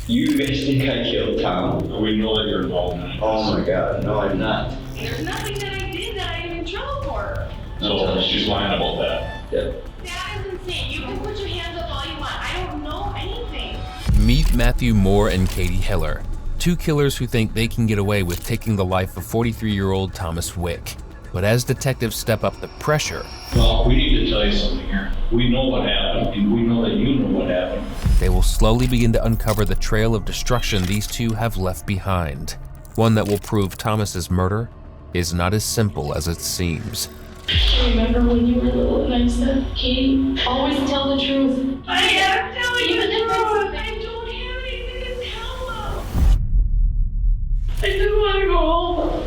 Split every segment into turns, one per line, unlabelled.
You guys think I killed Tom?
We know that you're involved in it.
Oh my God, no, I'm not.
There's nothing that I did that I'm in trouble for.
So she's lying about that.
Yep.
That is insane. You can put your hands up all you want. I don't know anything.
Meet Matthew Moore and Katie Hiller, two killers who think they can get away with taking the life of 43-year-old Thomas Wick. But as detectives step up the pressure,
Well, we need to tell you something here. We know what happened, and we know that you know what happened.
they will slowly begin to uncover the trail of destruction these two have left behind. One that will prove Thomas's murder is not as simple as it seems.
I remember when you were little and I said, Katie, always tell the truth.
I am telling you
Even
the
if it's
truth.
something-
I don't have anything to tell them.
I just want to go home.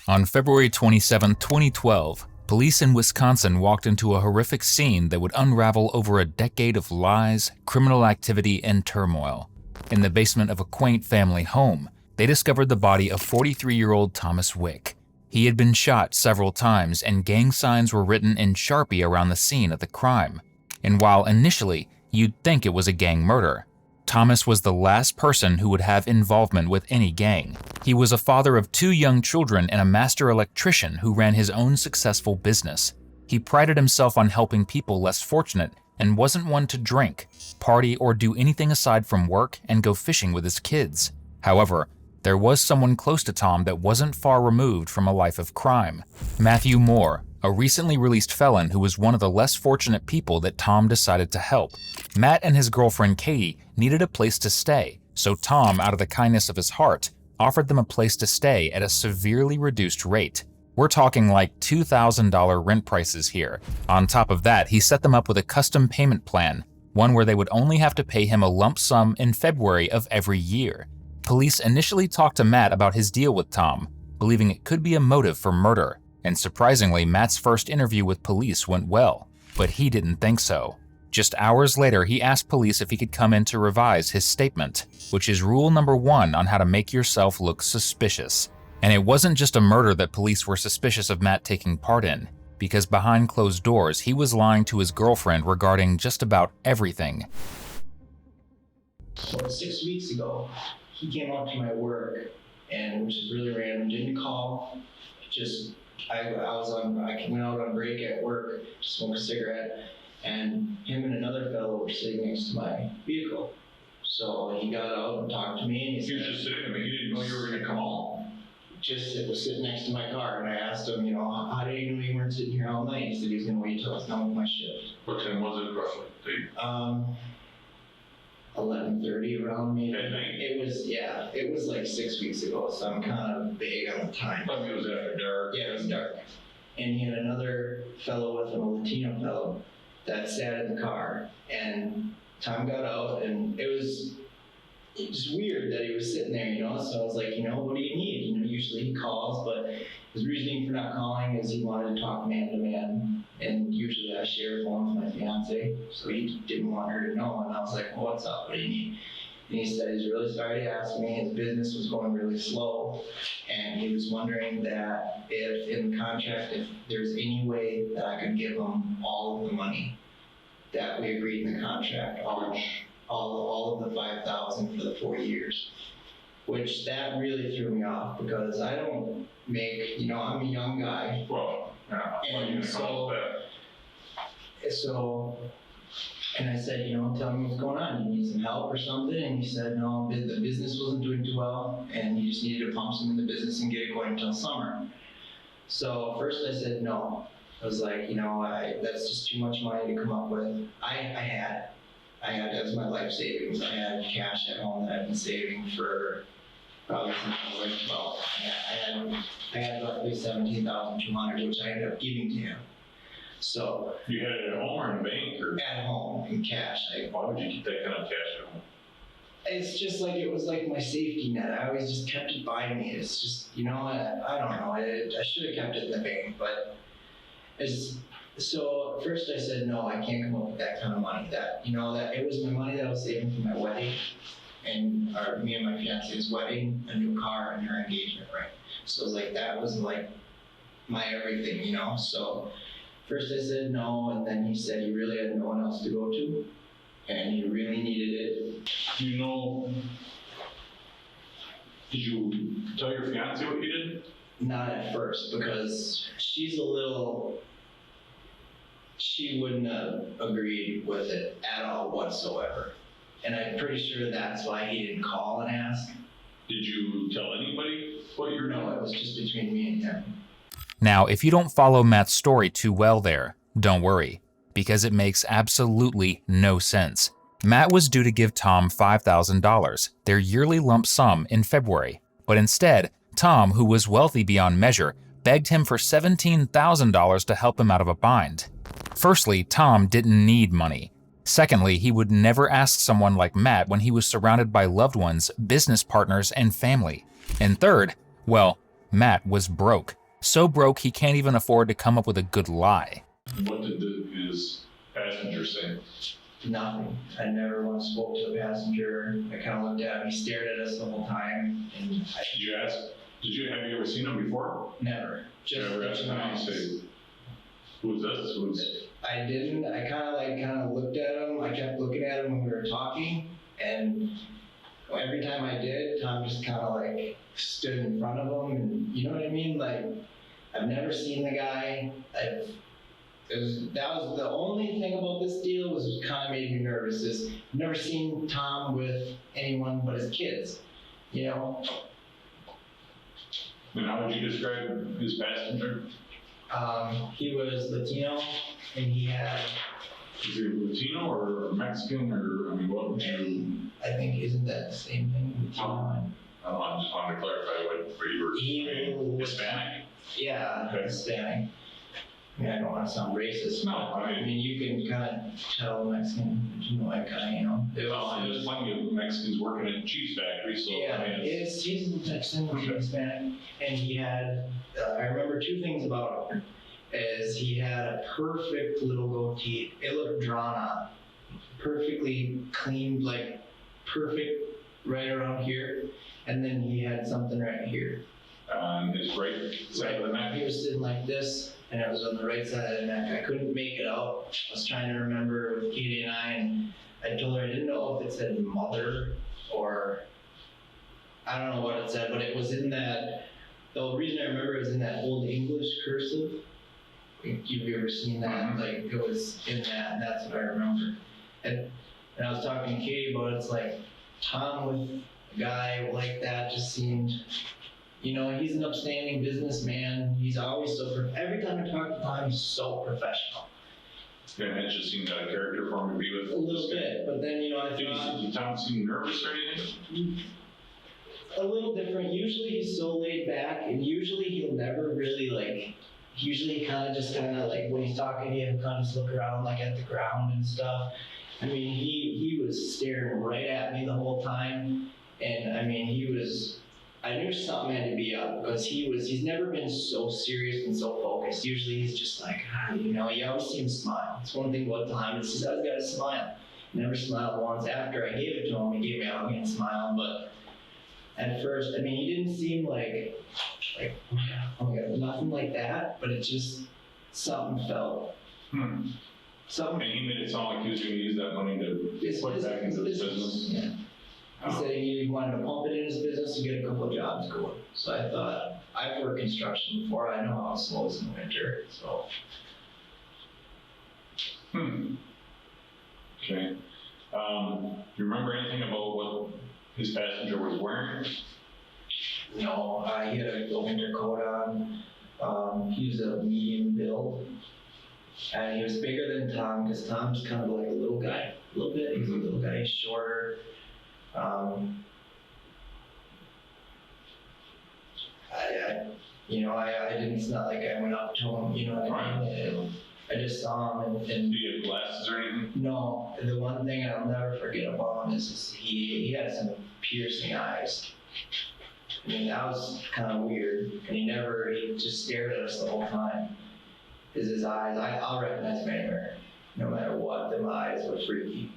On February 27, 2012, police in Wisconsin walked into a horrific scene that would unravel over a decade of lies, criminal activity, and turmoil. In the basement of a quaint family home, they discovered the body of 43-year-old Thomas Wick. He had been shot several times, and gang signs were written in Sharpie around the scene of the crime. And while initially you'd think it was a gang murder, Thomas was the last person who would have involvement with any gang. He was a father of 2 young children and a master electrician who ran his own successful business. He prided himself on helping people less fortunate and wasn't one to drink, party, or do anything aside from work and go fishing with his kids. However, there was someone close to Tom that wasn't far removed from a life of crime: Matthew Moore, a recently released felon who was one of the less fortunate people that Tom decided to help. Matt and his girlfriend Katie needed a place to stay, so Tom, out of the kindness of his heart, offered them a place to stay at a severely reduced rate. We're talking like $2,000 rent prices here. On top of that, he set them up with a custom payment plan, one where they would only have to pay him a lump sum in February of every year. Police initially talked to Matt about his deal with Tom, believing it could be a motive for murder. And surprisingly, Matt's first interview with police went well, but he didn't think so. Just hours later, he asked police if he could come in to revise his statement, which is rule number 1 on how to make yourself look suspicious. And it wasn't just a murder that police were suspicious of Matt taking part in, because behind closed doors, he was lying to his girlfriend regarding just about everything.
So 6 weeks ago, he came up to my work, and which is really random, didn't call, just I went out on break at work to smoke a cigarette, and him and another fellow were sitting next to my vehicle. So he got out and talked to me, and
He was just sitting there, he didn't know you were gonna come home.
it was sitting next to my car, and I asked him, how did you know you weren't sitting here all night? He said he was gonna wait till I was done with my shift.
What time was it roughly?
11:30 around maybe.
At night?
It was like 6 weeks ago, so I'm kind of vague on the time.
Probably it was after dark.
Yeah, it was dark. And he had another fellow with him, a Latino fellow, that sat in the car. And Tom got out, and it was just weird that he was sitting there, So I was like, what do you need? Usually he calls, but his reasoning for not calling is he wanted to talk man to man. And usually I share a phone with my fiance, so he didn't want her to know. And I was like, well, what's up? What do you need? And he said he's really sorry to ask me. His business was going really slow, and he was wondering that if in the contract, if there's any way that I could give him all of the money that we agreed in the contract, all of the $5,000 for the 4 years. Which that really threw me off, because I don't make, I'm a young guy.
Well, yeah.
And and I said, tell me what's going on. You need some help or something? And he said, no, the business wasn't doing too well, and he just needed to pump some in the business and get it going until summer. So first I said no. I was like, that's just too much money to come up with. I had that was my life savings. I had cash at home that I've been saving for probably since I was like 12. I had roughly $17,200, which I ended up giving to him. So
You had it at home or in the bank, or?
at home in cash.
Why would you keep that kind of cash at home?
It's just like, it was like my safety net. I always just kept it by me. It's just, I don't know. I should have kept it in the bank, but so first I said, no, I can't come up with that kind of money. That it was my money that I was saving for my wedding, and me and my fiance's wedding, a new car, and her engagement ring. So it was like, that was like my everything, So First I said no, and then he said he really had no one else to go to, and he really needed it.
Do you know, did you tell your fiance what you did?
Not at first, because she wouldn't have agreed with it at all whatsoever. And I'm pretty sure that's why he didn't call and ask.
Did you tell anybody what you were doing?
No, it was just between me and him.
Now, if you don't follow Matt's story too well there, don't worry, because it makes absolutely no sense. Matt was due to give Tom $5,000, their yearly lump sum, in February, but instead, Tom, who was wealthy beyond measure, begged him for $17,000 to help him out of a bind. Firstly, Tom didn't need money. Secondly, he would never ask someone like Matt when he was surrounded by loved ones, business partners, and family. And third, well, Matt was broke. So broke he can't even afford to come up with a good lie.
What did his passenger say?
Nothing. I never once spoke to the passenger. I kind of looked at him. He stared at us the whole time, and
Did you ask? Have you ever seen him before?
never.
Did you ever ask him and say, who's this?
I didn't. I kind of looked at him. I kept looking at him when we were talking, and every time I did, Tom just kind of like stood in front of him, and you know what I mean? Like, I've never seen the guy. That was the only thing about this deal was kind of made me nervous. Is I've never seen Tom with anyone but his kids, you know.
And how would you describe his passenger?
He was Latino, and he had,
Is he Latino or Mexican, or, I mean, what would you?
I think, isn't that the same thing? Latino.
I just wanted to clarify what you were saying. Hispanic?
Yeah,
Okay.
Hispanic. I mean, I don't want to sound racist.
No,
but, I mean, you can kind of tell Mexican, you know, like, you know.
Well, there's plenty of Mexicans working at cheese factories, so.
Yeah,
I mean,
he's Mexican, he's Hispanic, and he had, I remember two things about him, is he had a perfect little goatee. It looked drawn on, perfectly cleaned, like perfect right around here, and then he had something right here.
On his right side of the neck.
He was sitting like this, and it was on the right side of the neck. I couldn't make it out. I was trying to remember with Katie and I told her I didn't know if it said mother or I don't know what it said, but it was in that. The reason I remember it was in that old English cursive. You've ever seen that? Like, it was in that, and that's what I remember. And I was talking to Katie about it. It's like Tom with a guy like that just seemed. You know, he's an upstanding businessman. He's always every time I talk to Tom, he's so professional.
Yeah, it just seemed out of character for him to be with.
A little bit, but then, you know, I
Did Tom seem nervous or anything?
a little different. Usually he's so laid back, and usually he'll never really usually he kind of like, when he's talking, he'll kind of just look around like at the ground and stuff. I mean, he was staring right at me the whole time, and I mean, I knew something had to be up because he's never been so serious and so focused. Usually he's just like, you know, you always see him smile. It's one thing about Tom, it's just, I've got to smile. Never smiled once. After I gave it to him, he gave me a hug and smiled, but at first, I mean, he didn't seem like, oh my God, nothing like that, but it just, something felt. Something.
And he made it sound like he was going to use that money to put back into his business.
Yeah. He said he wanted to pump it in his business and get a couple of jobs going. So I thought, I've worked construction before, I know how slow it's in the winter, so.
Okay. Do you remember anything about what his passenger was wearing?
No, he had a winter coat on. He was a medium build. And he was bigger than Tom, because Tom's kind of like a little guy. A little bit, he's a little guy, he's shorter. I didn't, it's not like I went up to him, you know what I mean? I just saw him and
Do you have glasses or anything?
no, the one thing I'll never forget about him is he had some piercing eyes. I mean, that was kind of weird, and he just stared at us the whole time. His eyes, I'll recognize him anywhere, no matter what, them eyes were freaky.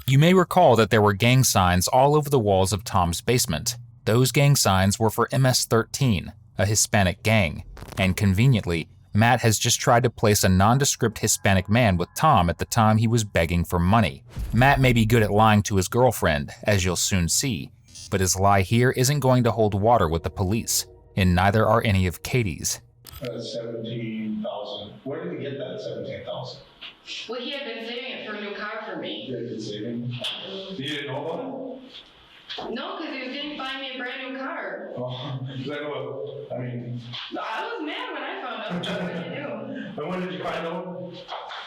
You may recall that there were gang signs all over the walls of Tom's basement. Those gang signs were for MS-13, a Hispanic gang, and conveniently, Matt has just tried to place a nondescript Hispanic man with Tom at the time he was begging for money. Matt may be good at lying to his girlfriend, as you'll soon see, but his lie here isn't going to hold water with the police, and neither are any of Katie's.
17,000. Where did he get that 17,000?
Well, he had been saving it for a new car for me.
He had been saving. You didn't know about it?
No, because he was going to buy me a brand new car.
Oh, because I know. I mean,
I was mad when I found out. What did you do?
and when did you find out?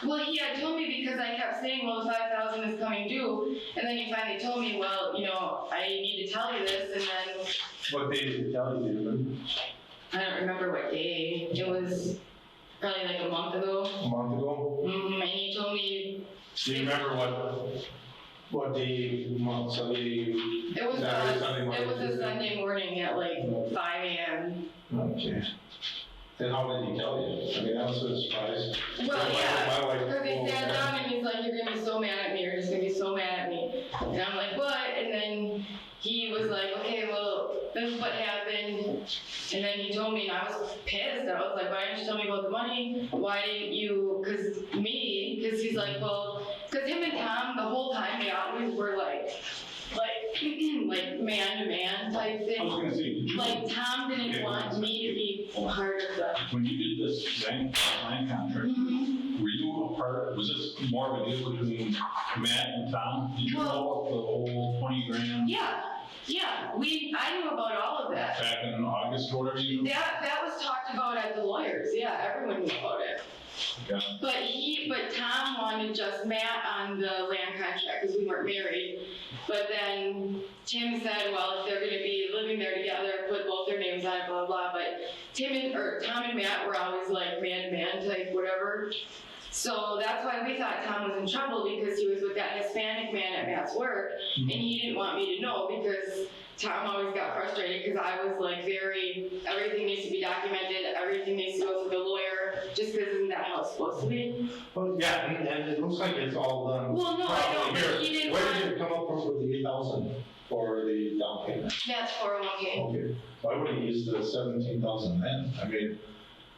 Well, he had told me because I kept saying, well, the 5,000 is coming due, and then he finally told me, well, you know, I need to tell you this, and then
What day did he tell you? Do you remember?
I don't remember what day. It was probably like a month ago.
A month ago?
And he told me
Do you remember what day, month, Sunday?
it was
Saturday, Sunday, Monday,
it was a
Tuesday?
Sunday morning at like 5 a.m.
Okay. Then how did he tell you? I mean, that was a surprise.
Well, yeah,
My wife-
because he sat down and he's like, "You're gonna be so mad at me. You're just gonna be so mad at me." And I'm like, "What?" And then he was like, "Okay, well, this is what happened." And then he told me, and I was pissed. I was like, "Why didn't you tell me about the money? Why didn't you?" Because he's like, "Well," because him and Tom the whole time they always were like man to man type
I was
thing.
gonna say, did you,
Like Tom didn't want me to be part of the.
when you did this land contract, were you a part, was this more of a deal between Matt and Tom? Did you know about the whole 20 grand
Yeah, I knew about all of that.
back in August or whatever you?
That was talked about at the lawyers, yeah, everyone knew about it.
Okay.
But Tom wanted just Matt on the land contract because we weren't married. But then Tim said, well, if they're gonna be living there together, put both their names on it, blah, blah, but Tom and Matt were always like man-to-man type, whatever. So that's why we thought Tom was in trouble because he was with that Hispanic man at Matt's work, and he didn't want me to know because Tom always got frustrated because I was like everything needs to be documented, everything needs to go through the lawyer, just because isn't that how it's supposed to be?
Well, yeah, and it looks like it's all done.
Well, no, I know,
Here,
but he didn't
where
want,
did it come up with the 8,000 for the down payment?
that's 401k.
Okay, why would he use the 17,000 then? I mean,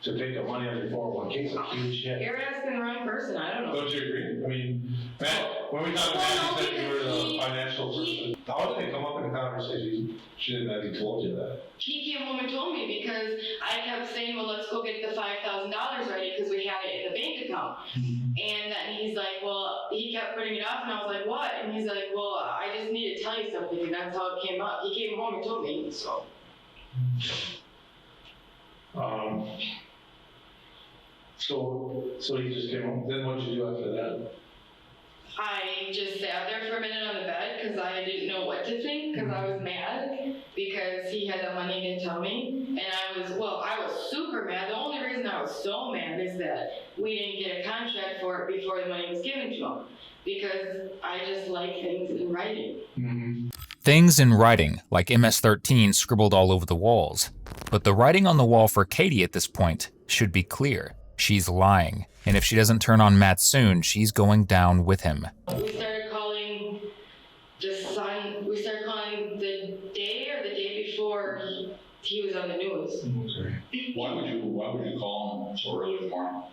to take the money out of your 401k is a huge hit.
You're asking the wrong person, I don't know.
Don't you agree? I mean, Matt, when we talked to
Well,
Matt, you said you were
because
the financial person. How did it come up in the conversation? Shouldn't have he told you that?
He came home and told me because I kept saying, well, let's go get the $5,000 ready because we had it in the bank account. And then he's like, well, he kept putting it off and I was like, what? And he's like, well, I just need to tell you something, and that's how it came up. He came home and told me, so.
So he just came home. Then what did you do after that?
I just sat there for a minute on the bed because I didn't know what to think because I was mad because he had the money and didn't tell me. And I was super mad. The only reason I was so mad is that we didn't get a contract for it before the money was given to him because I just like things in writing.
Mm-hmm.
Things in writing, like MS-13 scribbled all over the walls. But the writing on the wall for Katie at this point should be clear. She's lying, and if she doesn't turn on Matt soon, she's going down with him.
We started calling the day or the day before he was on the news.
Okay.
Why would you call him so early in the morning?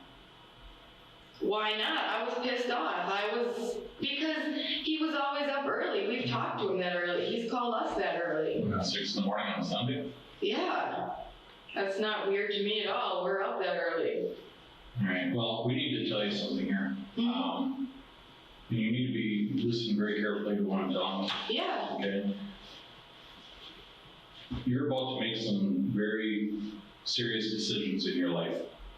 Why not? I was pissed off. Because he was always up early. We've talked to him that early. He's called us that early.
6 in the morning on Sunday?
Yeah. That's not weird to me at all. We're up that early.
Right. Well, we need to tell you something here. You need to be listening very carefully to what I'm telling you.
Yeah.
Okay. You're about to make some very serious decisions in your life.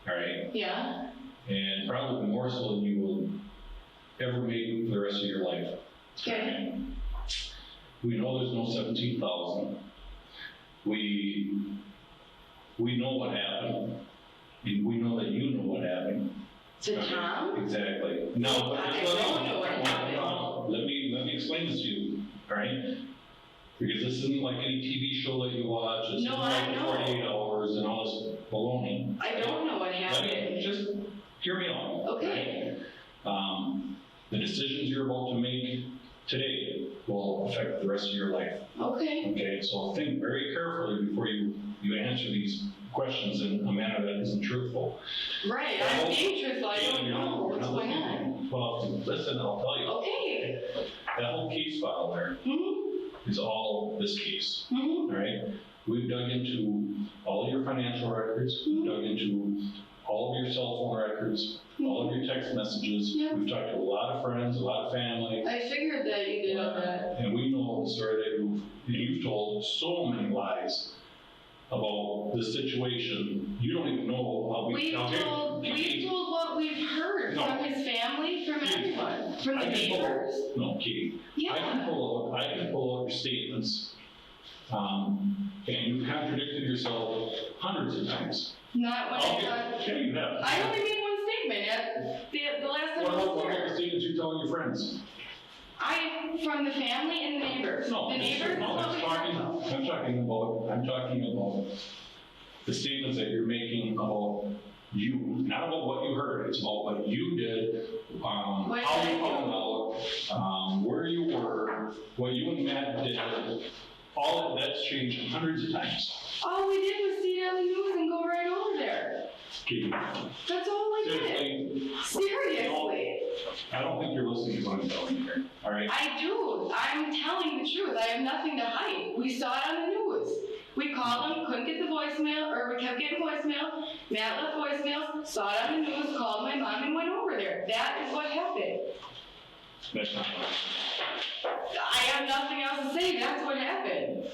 All right.
Yeah.
And probably more so than you will ever make for the rest of your life.
Okay.
We know there's no 17,000. We know what happened. And we know that you know what happened.
To Tom?
Exactly. No,
I don't know what happened.
Let me explain this to you, all right? Because this isn't like any TV show that you watch. This
No,
isn't
I
like
know.
48 hours and all this baloney.
I don't know what
Let me
happened.
just hear me out.
Okay.
The decisions you're about to make today will affect the rest of your life.
Okay.
Okay, so think very carefully before you answer these questions in a manner that isn't truthful.
Right, I'm being truthful, I don't know what's going on.
Well, listen, I'll tell you.
Okay.
That whole case file there is all this case, all right? We've dug into all your financial records, we've dug into all of your cell phone records, all of your text messages.
Yeah.
We've talked to a lot of friends, a lot of family.
I figured that you did all that.
And we know the story that you've told so many lies about the situation. You don't even know how
We've told what we've heard
No.
from his family, from everyone, from the neighbors.
No, Katie. I can
Yeah.
pull out your statements, and you've contradicted yourself hundreds of times.
Not when I
Yeah, you have.
I only made one statement at the last time
What
I was
about the
there.
statements you're telling your friends?
From the family and the neighbors.
No,
The neighbors is
no,
what
I'm
we
talking
talked
about the statements that you're making about you, not about what you heard. It's about what you did, how
What
you
did I do?
found out, where you were, what you and Matt did. All of that's changed hundreds of times.
All we did was see it on the news and go right over there.
Katie,
That's all I did. Seriously.
I don't think you're listening to what I'm telling you here, all right?
I do. I'm telling the truth. I have nothing to hide. We saw it on the news. We called him, couldn't get the voicemail, or we kept getting voicemail. Matt left voicemails, saw it on the news, called my mom, and went over there. That is what happened.
That's not what
I have nothing else to say. That's what happened.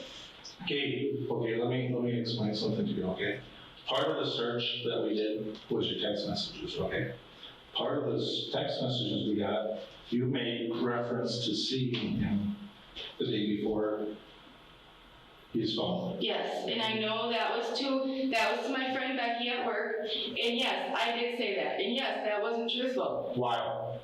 Katie, okay, let me explain something to you, okay? Part of the search that we did was your text messages, okay? Part of those text messages we got, you made reference to seeing him the day before his phone.
Yes, and I know that was to my friend Becky at work. And yes, I did say that. And yes, that wasn't truthful.
Why?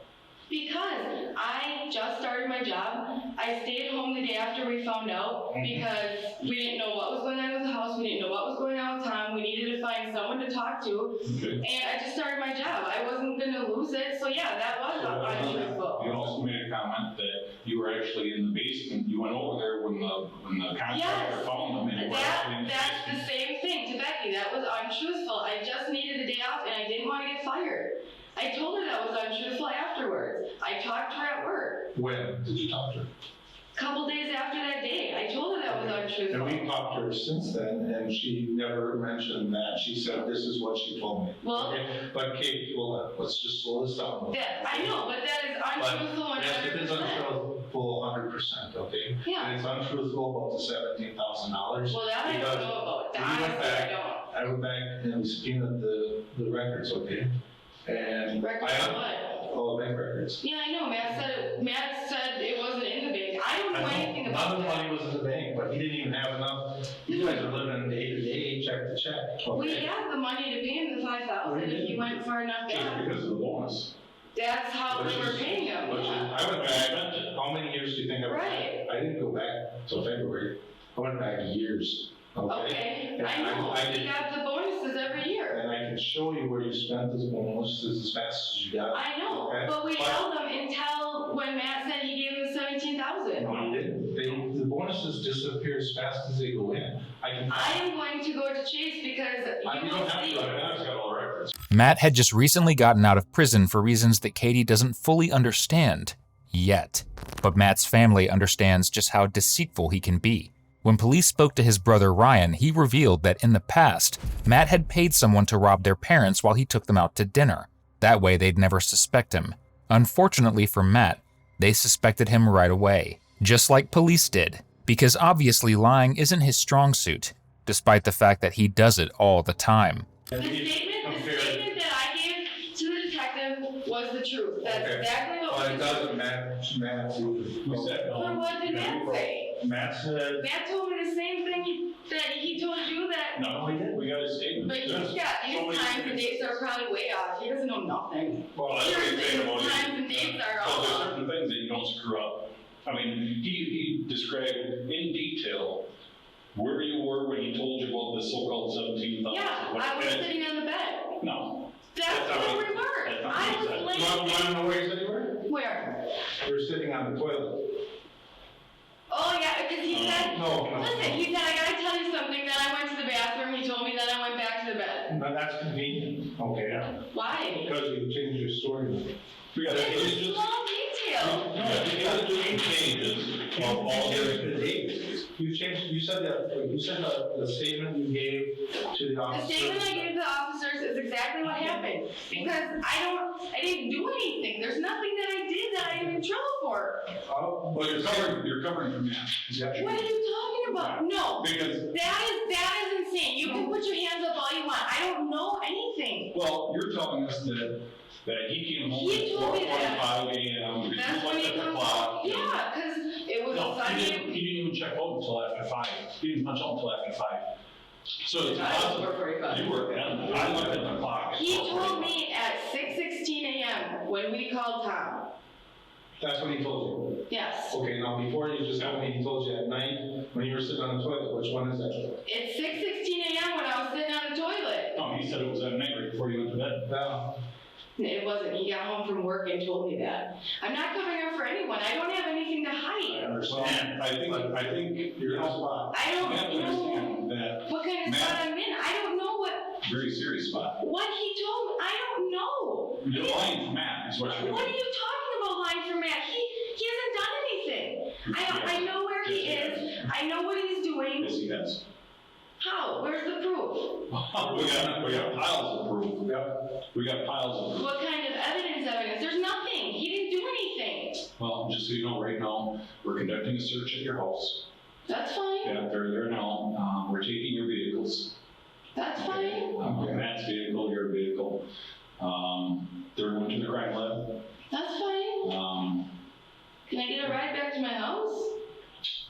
Because I just started my job. I stayed home the day after we found out because we didn't know what was going on with the house. We didn't know what was going on with Tom. We needed to find someone to talk to.
Okay.
And I just started my job. I wasn't going to lose it. So yeah, that was untruthful.
You also made a comment that you were actually in the basement. You went over there when the contractor found them. And you were actually in the
That's the
basement.
same thing to Becky. That was untruthful. I just needed a day off and I didn't want to get fired. I told her that was untruthful afterwards. I talked to her at work.
When did you talk to her?
A couple days after that day, I told her that was
And
untruthful.
we talked to her since then, and she never mentioned that. She said, this is what she told me.
Well-
Okay? But Kate, hold on, let's just slow this down.
I know, but that is untruthful 100%.
Yes, it is untruthful 100%, okay?
Yeah.
And it's untruthful about the $17,000.
Well, that I don't know about.
We went
Honestly, I
back,
don't.
I went back and we subpoenaed the records, okay? And
Records of what?
all the bank records.
Yeah, I know. Matt said it wasn't in the bank. I don't know anything
None
about
of the
that.
money was in the bank, but he didn't even have enough. You guys are living day to day, check to check,
We
okay?
have the money to pay him the $5,000 if he went far enough
Just
back.
because of the bonus.
That's how we
Which
were
is-
paying him.
Which is,
Yeah.
I went back, how many years do you think I went back?
Right.
I didn't go back till February. I went back years, okay?
Okay,
And
I know.
I
We
did-
got the bonuses every year.
And I can show you where you spent those bonuses as fast as you got.
I know,
okay?
but we held them until when Matt said he gave him the $17,000.
No, you didn't. The bonuses disappear as fast as they go in. I
am going to go to Chase because
You
you
don't
will
have
see.
to, I've got all the records.
Matt had just recently gotten out of prison for reasons that Katie doesn't fully understand yet. But Matt's family understands just how deceitful he can be. When police spoke to his brother Ryan, he revealed that in the past, Matt had paid someone to rob their parents while he took them out to dinner. That way they'd never suspect him. Unfortunately for Matt, they suspected him right away, just like police did, because obviously lying isn't his strong suit, despite the fact that he does it all the time.
The statement that I gave to the detective was the truth. That's
Okay.
exactly what
Well,
we
it
did.
doesn't match Matt.
We said,
But what did Matt say?
Matt said.
Matt told me the same thing that he told you that.
no, we got a statement.
But
There's
he's got
so
his
many
times and
things.
dates are probably way off. He doesn't know nothing.
Well, that's what he's
Seriously,
saying
his
about it.
times and dates are
Well,
all
there's
off.
certain things that you don't screw up. I mean, he described in detail where you were when he told you about the so-called 17,000.
Yeah, I was sitting on the bed.
No.
That's
not
where
what-
we were.
that's not
I
what he
was
said.
You
laying.
want to know where you said you were?
Where?
You were sitting on the toilet.
Oh yeah, because he said.
No.
Listen, he said, I gotta tell you something. Then I went to the bathroom. He told me that I went back
Now, that's convenient, okay,
Why?
because you changed your story.
We got
It's a
changes.
small detail.
We got changes of all your.
You said the statement you gave to the
The
officer.
statement I gave the officers is exactly what happened, because I didn't do anything. There's nothing that I did that I'm in trouble for.
Oh,
Well, you're covering from that.
What are you talking about? No,
Because,
that is insane. You can put your hands up all you want. I don't know anything.
well, you're telling us that he came home
He
at
told me that.
4:45 a.m.
That's when he
at the
comes
clock.
home. Yeah, because it was a
No, he
Sunday.
didn't even check out until after 5. He didn't punch out until after 5.
So it's
I was
possible,
4:45.
you were, I looked at the clock.
He told me at 6:16 a.m. when we called Tom.
that's what he told you.
Yes.
Okay, now before you just told me he told you at night when you were sitting on the toilet, which one is that?
It's 6:16 a.m. when I was sitting on the toilet.
No, he said it was at night right before you went to bed.
Well,
It wasn't. He got home from work and told me that. I'm not covering up for anyone. I don't have anything to
I
hide.
understand.
I think
you're in a spot.
I
you
don't
have to
know
understand that
what kind of spot I'm in. I don't know
very serious spot.
what he told me. I don't know.
You're lying to Matt, is what you're
What are
doing.
you talking about lying for Matt? He hasn't done anything. I know where he is. I know what he's doing.
Yes, he has.
How? Where's the proof?
We got piles of proof. We got piles of proof.
What kind of evidence? There's nothing. He didn't do anything.
Well, just so you know, right now, we're conducting a search at your house.
That's fine.
Yeah, they're there now. We're taking your vehicles.
That's fine.
Matt's vehicle, your vehicle. They're going to the crime lab.
That's fine. Can I get a ride back to my house?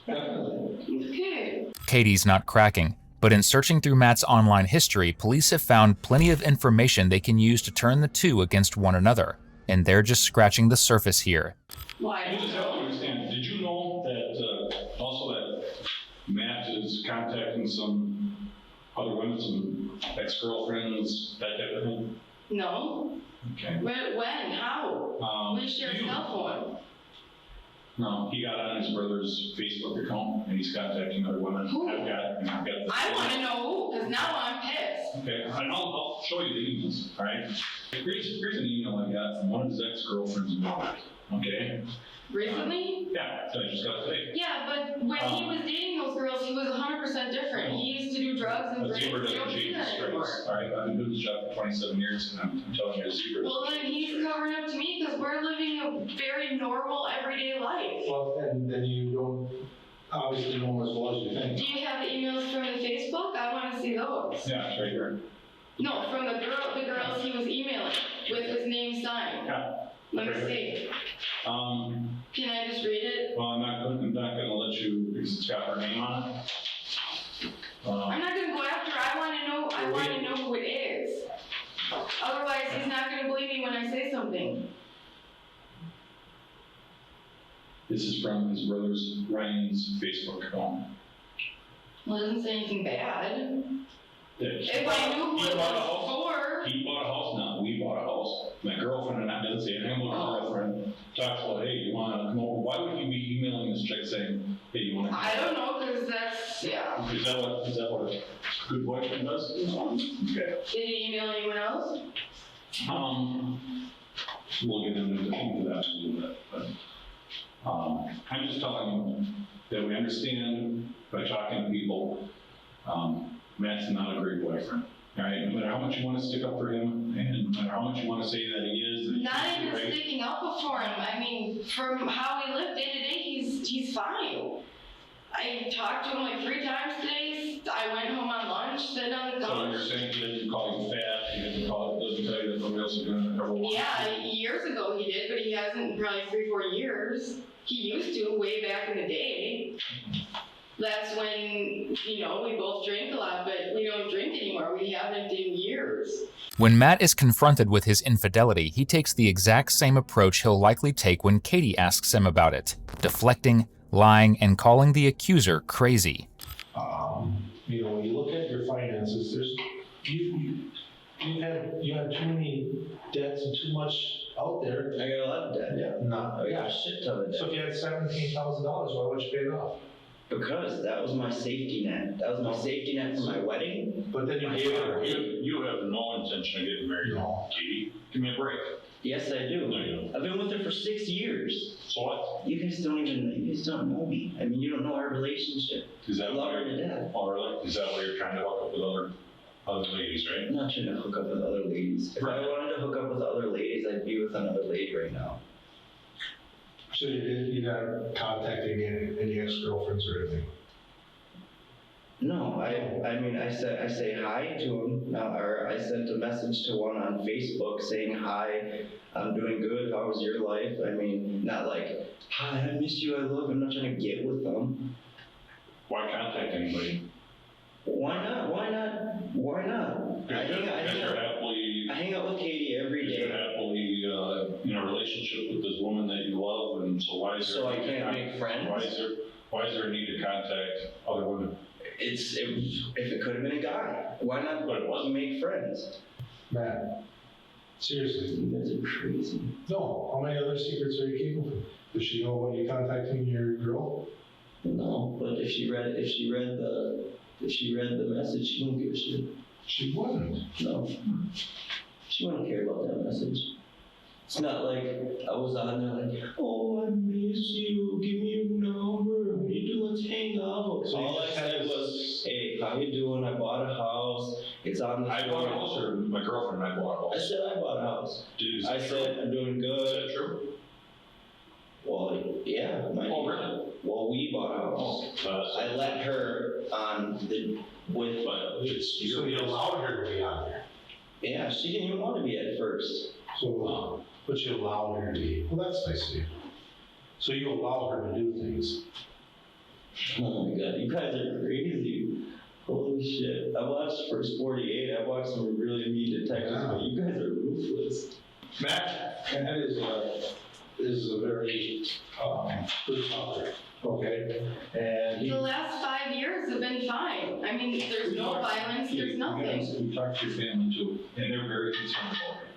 Definitely.
Okay.
Katie's not cracking, but in searching through Matt's online history, police have found plenty of information they can use to turn the two against one another, and they're just scratching the surface here.
Why?
You just have to understand, did you know that, also that Matt is contacting some other women, some ex-girlfriends, that type of thing?
No.
Okay.
When? How? We share a cell phone.
No, he got on his brother's Facebook account and he's contacting other women.
Who?
I've got the.
I want to know who, because now I'm pissed.
Okay, and I'll show you the emails, all right? Here's an email I got from one of his ex-girlfriends, okay?
Recently?
Yeah, that I just got today.
Yeah, but when he was dating those girls, he was 100% different. He used to do drugs and
A
drink.
zebra
You
doesn't
don't do
change
that
his
anymore.
stripes, all right? I've been doing this job for 27 years and I'm telling you, a zebra.
Well, then he's covering up to me because we're living a very normal, everyday life.
Well, and then you don't obviously know as well as you
Do
think.
you have the emails from the Facebook? I want to see those.
Yeah, it's right here.
No, from the girls he was emailing with his name signed.
Yeah.
Let me see. Can I just read it?
Well, I'm not gonna let you, because it's got her name on it.
I'm not gonna go after her. I want to know who it is. Otherwise, he's not gonna believe me when I say something.
This is from his brother's Ryan's Facebook account.
Well, it doesn't say anything bad.
That
If I knew who
he
it
bought a
was
house.
for.
He bought a house, not we bought a house. My girlfriend and I didn't say anything about her girlfriend. Talks about, hey, you wanna come over? Why would you be emailing this chick saying, hey, you wanna?
I don't know, because that's, yeah.
Is that what a good boyfriend does? Okay.
Did he email anyone else?
We'll get into that a little bit, but, I'm just telling you that we understand by talking to people, Matt's not a great boyfriend. All right, no matter how much you want to stick up for him, and no matter how much you want to say that he is, that
Not
he's
even
right.
sticking up for him. I mean, from how we live day to day, he's fine. I talked to him like 3 times today. I went home on lunch, sitting on the
So
couch.
you're saying he didn't call you fat, he didn't doesn't tell you that nobody else is doing it, ever
Yeah, years ago he did, but he hasn't in probably 3-4 years. He used to way back in the day. That's when, we both drank a lot, but we don't drink anymore. We haven't in years.
When Matt is confronted with his infidelity, he takes the exact same approach he'll likely take when Katie asks him about it, deflecting, lying, and calling the accuser crazy.
When you look at your finances, you have too many debts and too much out there.
I got a lot of debt.
No,
I got a shit ton of
So
debt.
if you had $17,000, why would you pay it off?
Because that was my safety net. That was my safety net for my wedding.
But then you gave her.
You have no intention of getting married,
No.
Katie. Give me a break.
Yes, I do.
No, you don't.
I've been with her for 6 years.
So what?
You guys don't know me. I mean, you don't know our relationship.
Is
I
that
love
why
her to death.
Oh, really? Is that why you're trying to hook up with other ladies, right?
I'm not trying to hook up with other ladies. If I wanted to hook up with other ladies, I'd be with another lady right now.
So you're not contacting any ex-girlfriends or anything?
No, I mean, I say hi to him, or I sent a message to one on Facebook saying, hi, I'm doing good, how was your life? I mean, not like, hi, I miss you, I love you. I'm not trying to get with them.
Why contact anybody?
Why not? I hang out with Katie every
You're
day.
happily in a relationship with this woman that you love, and so why is there?
So I can't make friends?
Why is there a need to contact other women?
If it could have been a guy, why not
But it wasn't.
make friends?
Matt, seriously.
You guys are crazy.
No, how many other secrets are you keeping from her? Does she know when you're contacting your girl?
No, but if she read the message, she wouldn't give a shit.
She wouldn't.
No. She wouldn't care about that message. It's not like I was on there like, oh, I miss you, give me your number, let's hang out.
So
all I said was, hey, how you doing? I bought a house. It's on the
I bought a house, or my girlfriend and I bought a
I
house.
said I bought a house.
Dude,
I said I'm doing
is
good.
that true?
Well, yeah.
Oh, really?
Well, we bought a house.
Oh,
I let her on with.
But it's
So you allowed her to be on there?
Yeah, she didn't even want to be at first.
So, but you allowed her to be. Well, that's nice of you. So you allow her to do things.
Oh my god, you guys are crazy. Holy shit. I watched First 48. I watched some really mean detectives, but you guys are ruthless.
Matt is a very good father, okay? And
The last 5 years have been fine. I mean, there's no violence, there's nothing.
We talked to your family too, and they're very concerned about it.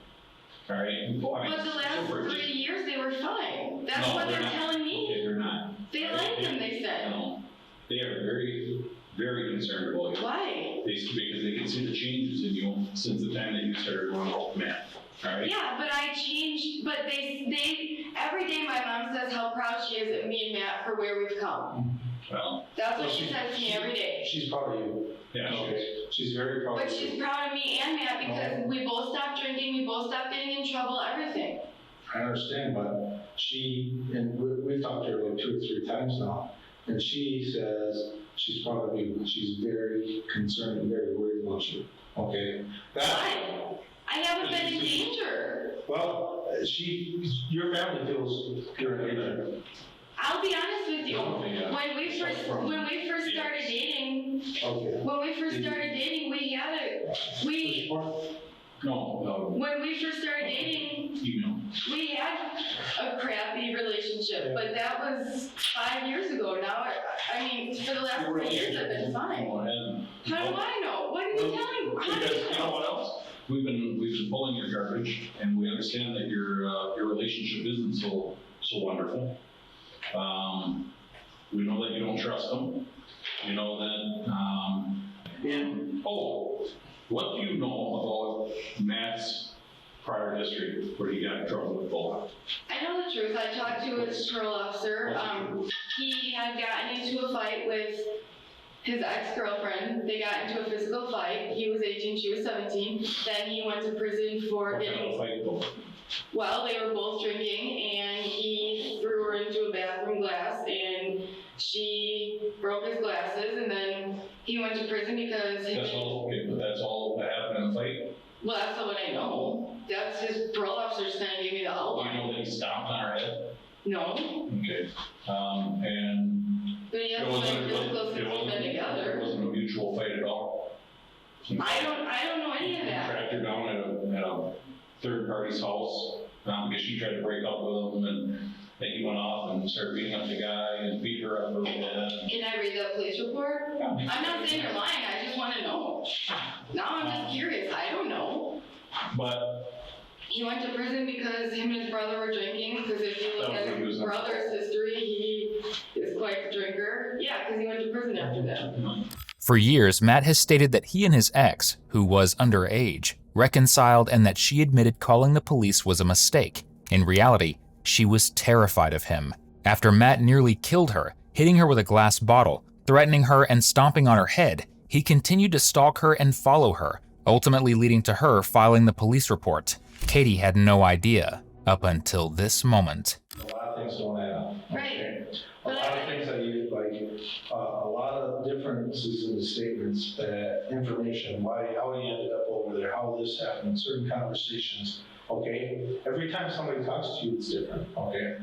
All right?
But the last 3 years, they were fine. That's
No,
what
they're
they're
not.
telling
Okay,
me.
they're not.
They like him, they said.
No. They are very, very concerned about you.
Why?
Because they can see the changes in you since the time that you started going off Matt. All right?
Yeah, but I changed, but they every day my mom says how proud she is of me and Matt for where we've come.
Well,
That's what she says to me every day.
she's proud of you.
yeah.
Okay? She's very proud
But
of you.
she's proud of me and Matt because we both stopped drinking, we both stopped getting in trouble, everything.
I understand, but we've talked to her like 2 or 3 times now, and she says she's proud of you. She's very concerned and very worried about you. Okay?
Why? I haven't been in danger.
Well, your family feels you're in danger.
I'll be honest with you.
Yeah.
When we first started dating,
Okay.
No,
when we first started dating,
you know.
we had a crappy relationship, but that was 5 years ago. Now, I mean, for the last 3 years, I've been fine.
No, it hasn't.
How do I know? What are you telling me? How do
Because
you
you know
know?
what else? We've been pulling your garbage, and we understand that your relationship isn't so wonderful. We know that you don't trust them. You know that. What do you know about Matt's prior history where he got in trouble with Bullock?
I know the truth. I talked to his parole officer. He had gotten into a fight with his ex-girlfriend. They got into a physical fight. He was 18, she was 17. Then he went to prison for
What kind
getting...
of fight though?
Well, they were both drinking, and he threw her into a bathroom glass, and she broke his glasses, and then he went to prison because...
That's all, okay, but that's all that happened in the fight?
Well, that's not what I know. That's his parole officer just kind of gave me the
Do you
outline.
know that he stomped on her head?
No.
Okay. And
But he
it
has like physical
wasn't,
since we've been
it
together.
wasn't a mutual fight at all?
I don't know any of that.
Tracked her down at a third party's house because she tried to break up with him, and then he went off and started beating up the guy and beat her up really bad.
Can I read the police report?
Yeah.
I'm not saying you're lying, I just want to know. Now I'm just curious, I don't know.
But
He went to prison because him and his brother were drinking, because if you look
That was
at
when he was
his
in-
brother's history, he is quite a drinker. Yeah, Yeah, because he went to prison after that.
For years, Matt has stated that he and his ex, who was underage, reconciled and that she admitted calling the police was a mistake. In reality, she was terrified of him. After Matt nearly killed her, hitting her with a glass bottle, threatening her and stomping on her head, he continued to stalk her and follow her, ultimately leading to her filing the police report. Katie had no idea up until this moment.
A lot of things don't add up.
Right.
Okay? A
But
lot of things that you, like, a lot of differences in the statements, information, how he ended up over there, how this happened, certain conversations, okay? Every time somebody talks to you, it's different, okay?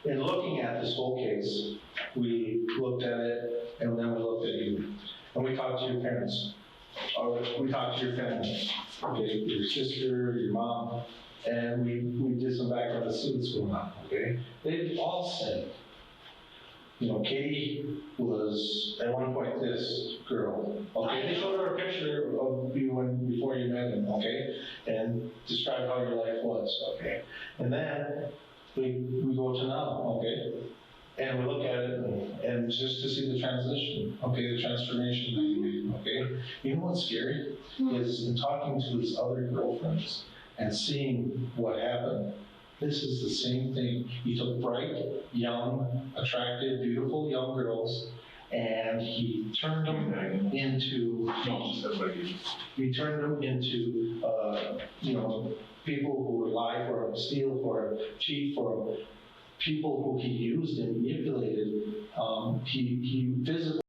In looking at this whole case, we looked at it, and then we looked at you, and we talked to your parents, or we talked to your family, okay? Your sister, your mom, and we did some background to see what's going on, okay? They all said, you know, Katie was at one point this girl, okay? They showed her a picture of you before you met him, okay? And described how your life was, okay? And then we go to now, okay? And we look at it and just to see the transition, okay, the transformation that you made, okay? You know what's scary? Is in talking to his other girlfriends and seeing what happened. This is the same thing. He took bright, young, attractive, beautiful young girls, and he turned them into, you know, people who would lie for him, steal for him, cheat for him, people who he used and manipulated. He physically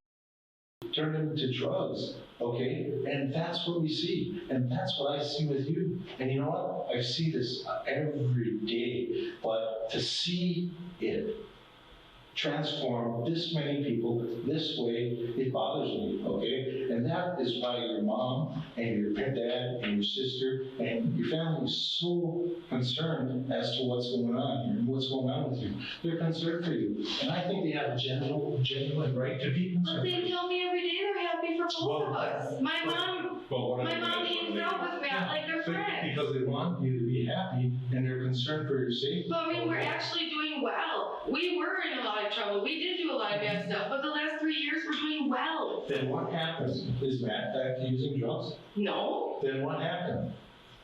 turned them into drugs, okay? And that's what we see, and that's what I see with you. And you know what? I see this every day, but to see it transform this many people this way, it bothers me, okay? And that is why your mom and your dad and your sister and your family is so concerned as to what's going on here and what's going on with you. They're concerned for you. And I think they have a genuine right to be
But
concerned for
they
you.
tell me every day they're happy for both of us. My mom hangs out with Matt like they're friends.
Because they want you to be happy and they're concerned for your safety.
But I mean, we're actually doing well. We were in a lot of trouble. We did do a lot of bad stuff, but the last 3 years we're doing well.
Then what happens? Is Matt back to using drugs?
No?
Then what happened?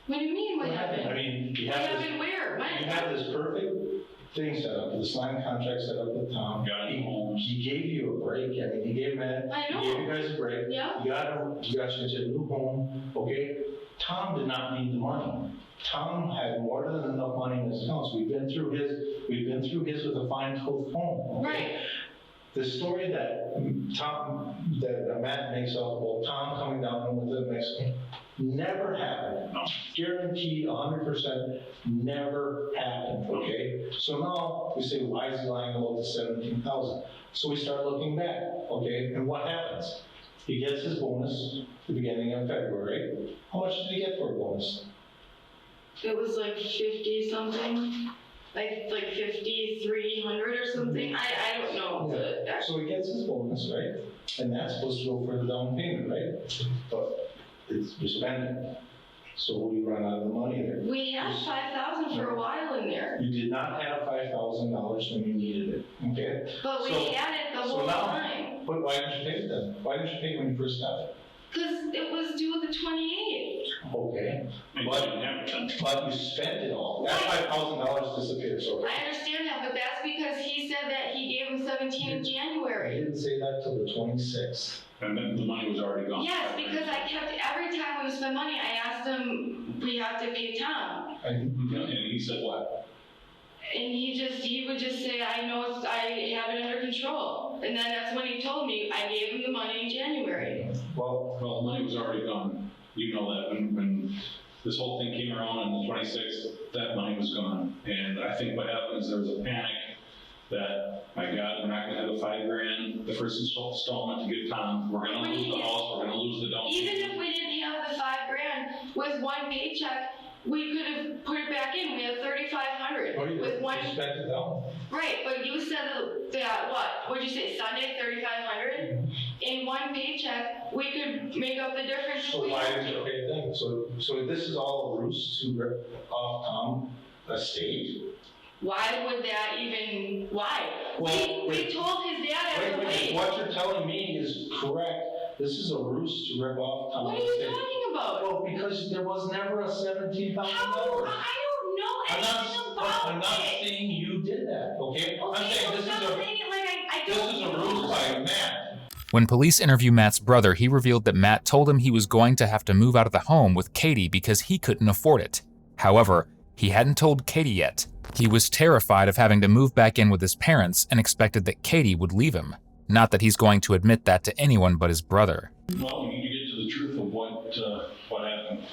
What do you mean, what happened?
I mean, you
What
have this,
happened where?
you
When?
have this perfect thing set up, this line contract set up with Tom.
Got it.
He gave you a break. I mean, he gave Matt,
I
he
know.
gave you guys a break.
Yeah.
You got you into a new home, okay? Tom did not need the money. Tom had more than enough money in his accounts. We've been through his with a fine-tooth comb, okay?
Right.
The story that Matt makes up about Tom coming down with the Mexican never happened.
No.
Guaranteed 100% never happened, okay? So now we say, why is he lying about the 17,000? So we start looking back, okay? And what happens? He gets his bonus at the beginning of February. How much did he get for a bonus?
It was like 50 something. Like 5,300 or something. I don't know.
Yeah. So he gets his bonus, right? And that's supposed to go for the down payment, right? But you spend it. So we run out of the money there.
We had 5,000 for a while in there.
You did not have $5,000 when you needed it, okay?
But we had it the whole time.
But why didn't you pay it then? Why didn't you pay it when you first got it?
Because it was due the 28th.
Okay.
Maybe
But,
you didn't have it then.
but you spent it all. That $5,000 disappeared, so.
I understand that, but that's because he said that he gave him 17 in
I
January.
didn't say that till the 26th.
And then the money was already gone.
Yes, because I kept, every time we spend money, I asked him, we have to pay Tom.
Yeah, and he said what?
And he would just say, I know, I have it under control. And then that's when he told me, I gave him the money in January.
Well,
Well, the money was already gone. You know that. When this whole thing came around on the 26th, that money was gone. And I think what happened is there was a panic that, my God, we're not gonna have the $5,000, the first installment to give Tom. We're gonna lose the house, we're gonna lose the down payment.
Even if we didn't have the $5,000, with one paycheck, we could have put it back in. We had 3,500
oh, you
with one.
you spent it down.
Right, but you said that what? What'd you say? Sunday, 3,500. In one paycheck, we could make up the difference. if
So
we
why
had
did you
to.
pay it then? So this is all a ruse to rip off Tom estate?
Why would that even, why?
Well,
We told his dad as a wait.
What you're telling me is correct. This is a ruse to rip off town.
What are you talking about?
Well, because there was never a $17,000.
How? I don't know anything about
I'm not
it.
saying you did that, okay? I'm
Okay,
saying
so
this
stop
is
saying it like I
this
don't
is a
know.
ruse by Matt.
When police interview Matt's brother, he revealed that Matt told him he was going to have to move out of the home with Katie because he couldn't afford it. However, he hadn't told Katie yet. He was terrified of having to move back in with his parents and expected that Katie would leave him. Not that he's going to admit that to anyone but his brother.
Well, we need to get to the truth of what happened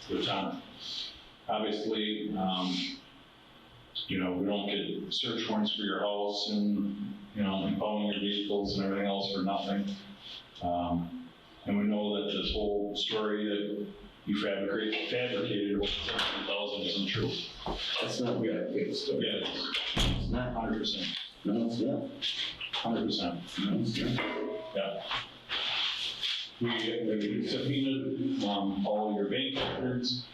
with Tom. Obviously, you know, we don't get search warrants for your house and, you know, impounding your vehicles and everything else for nothing. And we know that this whole story that you fabricated with $17,000 isn't true.
That's not a good story.
Yeah,
It's not.
100%.
No, it's not.
100%.
No, it's not.
Yeah. We subpoenaed all your bank records,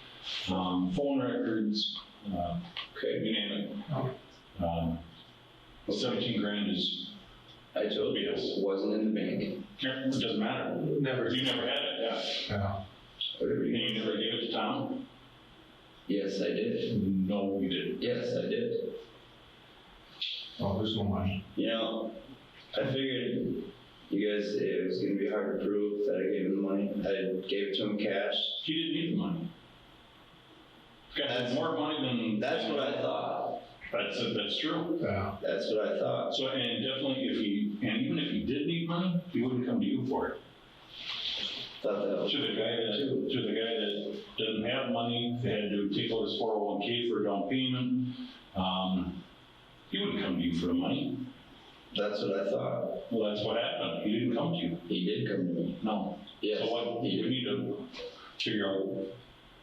phone records, you name it. 17 grand is,
I told you,
Yes.
it wasn't in the bank.
it doesn't matter.
Never.
You never had it, yeah.
Yeah.
Whatever
And
you.
you never gave it to Tom?
Yes, I did.
No, you didn't.
Yes, I did.
Oh, there's no money.
You know, I figured you guys, it was gonna be hard to prove that I gave him the money. I gave it to him cash.
He didn't need the money. Got
That's-
more money than.
That's what I thought.
That's true.
Yeah.
That's what I thought.
So, and definitely even if he did need money, he wouldn't come to you for it.
Thought that was.
To the guy that doesn't have money, they had to take out his 401k for a down payment, he wouldn't come to you for the money.
That's what I thought.
Well, that's what happened. He didn't come to you.
He did come to me.
No.
Yes.
So what, we
he did.
need to figure out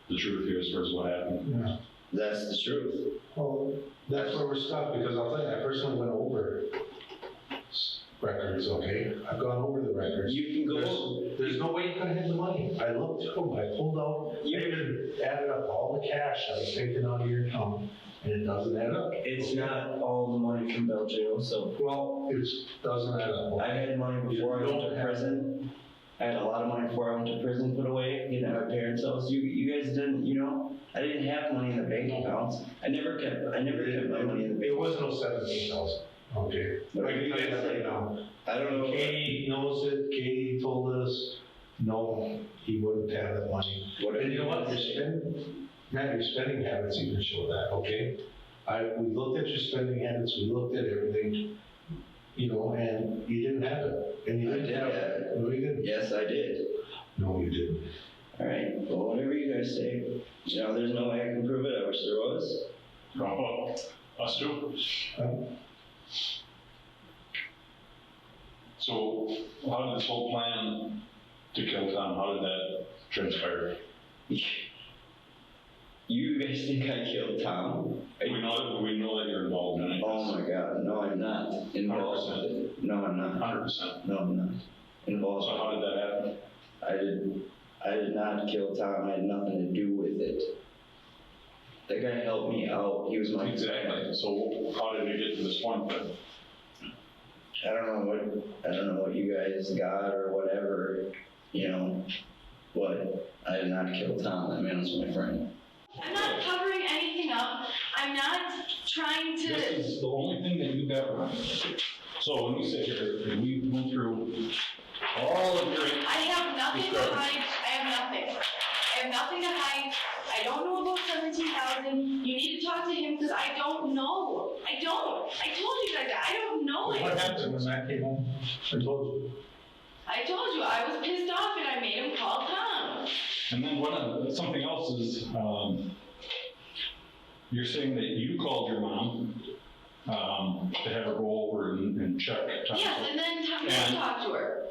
the truth here as far as what happened.
Yeah.
That's the truth.
Well, that's where we're stuck, because I'll tell you, I personally went over records, okay? I've gone over the records.
You can go.
There's no way you could have the money. I looked through them, I pulled out, I even added up all the cash that was taken out of your account, and it doesn't add up.
It's not all the money from Bell Jail, so.
Well, it doesn't add up.
I had money before I went to prison. I had a lot of money before I went to prison put away, you know, at my parents' house. You guys didn't, you know, I didn't have money in the bank accounts. I never kept my money in the bank.
It wasn't 17,000, okay? I can tell you that right now.
I don't know.
Katie knows it, Katie told us, no, he wouldn't have that money.
What
And you know what, your spending habits even show that, okay? We looked at your spending habits, we looked at everything, you know, and you didn't have it. And you
I
didn't
did
have
have
it. No, you didn't.
Yes, I did.
No, you didn't.
All right, well, whatever you guys say. You know, there's no way I can prove it. I wish there was.
Oh, us too. So, how did this whole plan to kill Tom, how did that transpire?
You guys think I killed Tom?
We know that you're involved in it.
Oh my God, no, I'm not involved with it. No, I'm not.
100%.
No, I'm not
So
involved.
how did that happen?
I did not kill Tom. I had nothing to do with it. That guy helped me out. He was my
Exactly. So how did it get to this point then?
I don't know what you guys got or whatever, you know, but I did not kill Tom. That man was my friend.
I'm not covering anything up. I'm not trying to.
This is the only thing that you got wrong. So when we sit here and we went through all of your.
I have nothing to hide. I have nothing to hide. I don't know about 17,000. You need to talk to him because I don't know. I don't. I told you guys that. I don't know it.
What happened when Matt came home? I told you.
I told you I was pissed off and I made him call Tom.
And then something else is, you're saying that you called your mom to have her go over and check. Tom.
Yes, and then Tom
And-
talked to her.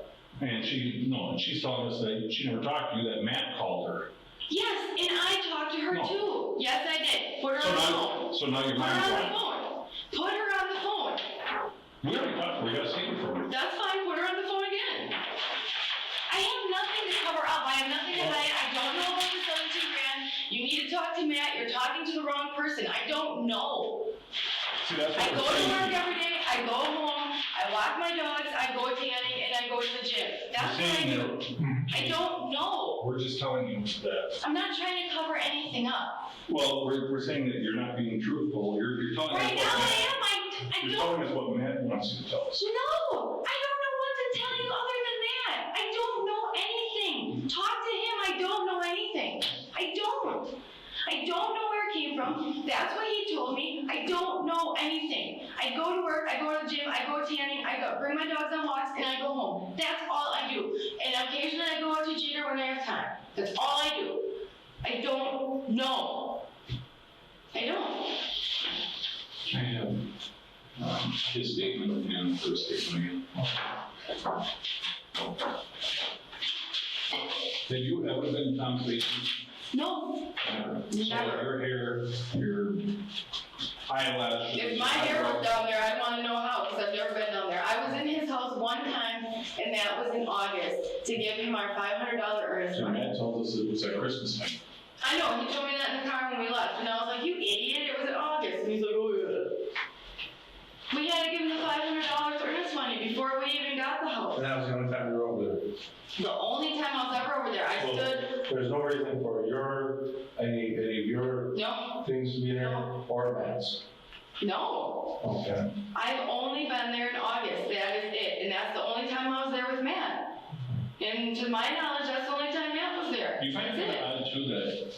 And she's telling us that she never talked to you, that Matt called her.
Yes, and I talked to her
No.
too. Yes, I did. Put her on the phone.
So now your
Put her
mind's
on the
lying.
phone. Put her on the phone.
We already talked, we got a statement from her.
That's fine. Put her on the phone again. I have nothing to cover up. I have nothing to hide. I don't know about the 17 grand. You need to talk to Matt. You're talking to the wrong person. I don't know.
See, that's what
I go
we're
to
saying.
work every day, I go home, I walk my dogs, I go tanning, and I go to the gym. That's what I do. I don't know.
We're just telling you that.
I'm not trying to cover anything up.
Well, we're saying that you're not being truthful. You're telling us
Right now I am, I
You're
don't.
telling us what Matt wants you to tell us.
No, I don't know what to tell you other than that. I don't know anything. Talk to him, I don't know anything. I don't. I don't know where it came from. That's what he told me. I don't know anything. I go to work, I go to the gym, I go tanning, I go bring my dogs on walks, and I go home. That's all I do. And occasionally I go out to Jeter when I have time. That's all I do. I don't know. I don't.
I have his statement and her statement again. Have you ever been Tom's basement?
No.
So
Never.
your hair, your eyelashes.
If my hair was down there, I'd want to know how, because I've never been down there. I was in his house one time, and that was in August, to give him our $500 earnest
So
money.
Matt told us it was at Christmas time.
I know, he told me that in the car when we left, and I was like, you idiot, it was in August. And he's like, oh yeah. We had to give him the $500 earnest money before we even got the house.
And that was the only time you were over there.
The only time I was ever over there, I
Well,
stood,
There's no reason for any of your
no,
things to be there
No.
or Matt's.
no.
Okay.
I've only been there in August, that is it, and that's the only time I was there with Matt. And to my knowledge, that's the only time Matt was there.
You find
That's
it odd too that,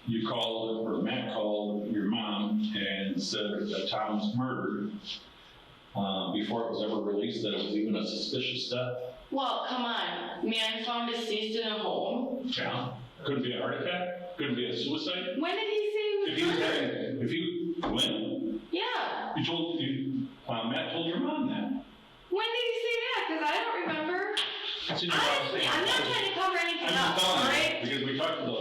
you called, or Matt called your mom and said that Tom was murdered, before it was ever released that it was even a suspicious death.
Well, come on, man found deceased in a home.
Yeah. Could it be a heart attack? Could it be a suicide?
When did he say
If
he
he
was
was
murdered?
when?
Yeah.
Matt told your mom that.
When did he say that? Because I don't remember.
It's in your
Honestly,
mom's
I'm not
statement.
trying to cover anything
I'm
up,
just telling you,
alright?
because we talked to the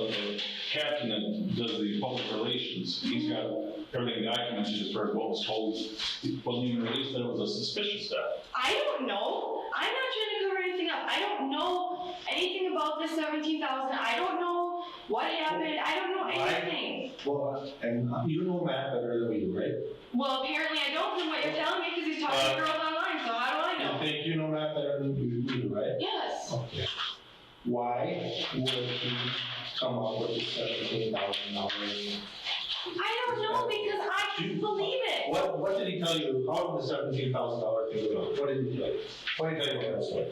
captain that does the public relations, and he's got everything documented as far as what was told. It wasn't even released that it was a suspicious death.
I don't know. I'm not trying to cover anything up. I don't know anything about this 17,000. I don't know what happened. I don't know anything.
Well, and you know Matt better than we do, right?
Well, apparently I don't from what you're telling me because he's talking to girls online, so how do I
I
know?
think you know Matt better than we do, right?
Yes.
Okay. Why would he come up with the $17,000?
I don't know because I can't believe it.
What did he tell you? How did the $17,000 thing go? What did he tell you? What did he tell you about that story?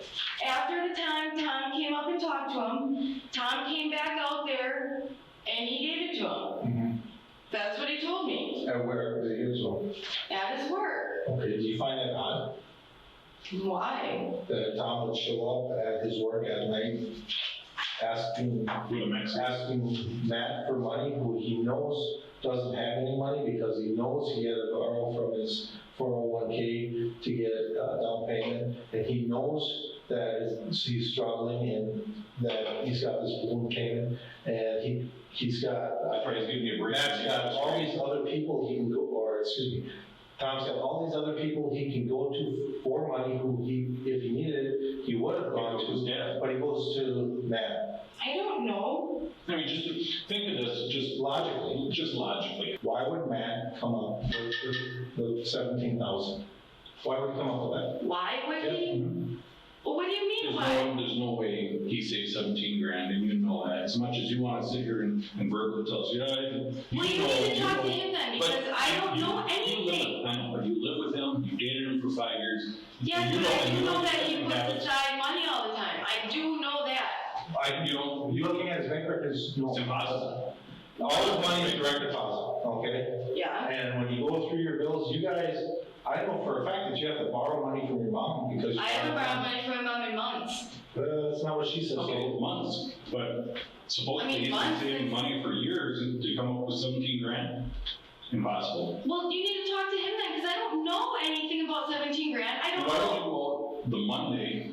After the time Tom came up and talked to him, Tom came back out there and he gave it to him. That's what he told me.
And where did he give it to him?
At his work.
Okay, do you find that odd?
Why?
That Tom would show up at his work at night asking Matt for money, who he knows doesn't have any money because he knows he had to borrow from his 401k to get a down payment, and he knows that he's struggling and that he's got this balloon payment, and he's got,
He's giving you a break.
Matt's got all these other people he can go, or excuse me, Tom's got all these other people he can go to for money who if he needed it, he would have gone
His
to,
dad.
but he goes to Matt.
I don't know.
I mean, just think of this, just logically.
Why would Matt come up with the 17,000? Why would he come up with that?
Why would he? Well, what do you mean why?
There's no way he saved 17 grand, and you know that. As much as you want to sit here and verbally tell us,
Well, you need to talk to him then, because I don't know anything.
I know, but you live with him, you dated him for 5 years.
Yes,
You
but I
and
do
you
know that he
doesn't
puts
have it.
aside money all the time. I do know that.
You looking at his bank record is no.
It's impossible.
All his money is direct deposit, okay?
Yeah.
And when you go through your bills, you guys, I know for a fact that you have to borrow money from your mom because.
I haven't borrowed money from my mom in months.
That's not what she said.
Okay, months, but supposedly he's been
months
saving
is-
money for years to come up with 17 grand. Impossible.
Well, you need to talk to him then, because I don't know anything about 17 grand. I don't
Why don't you
know.
go out the Monday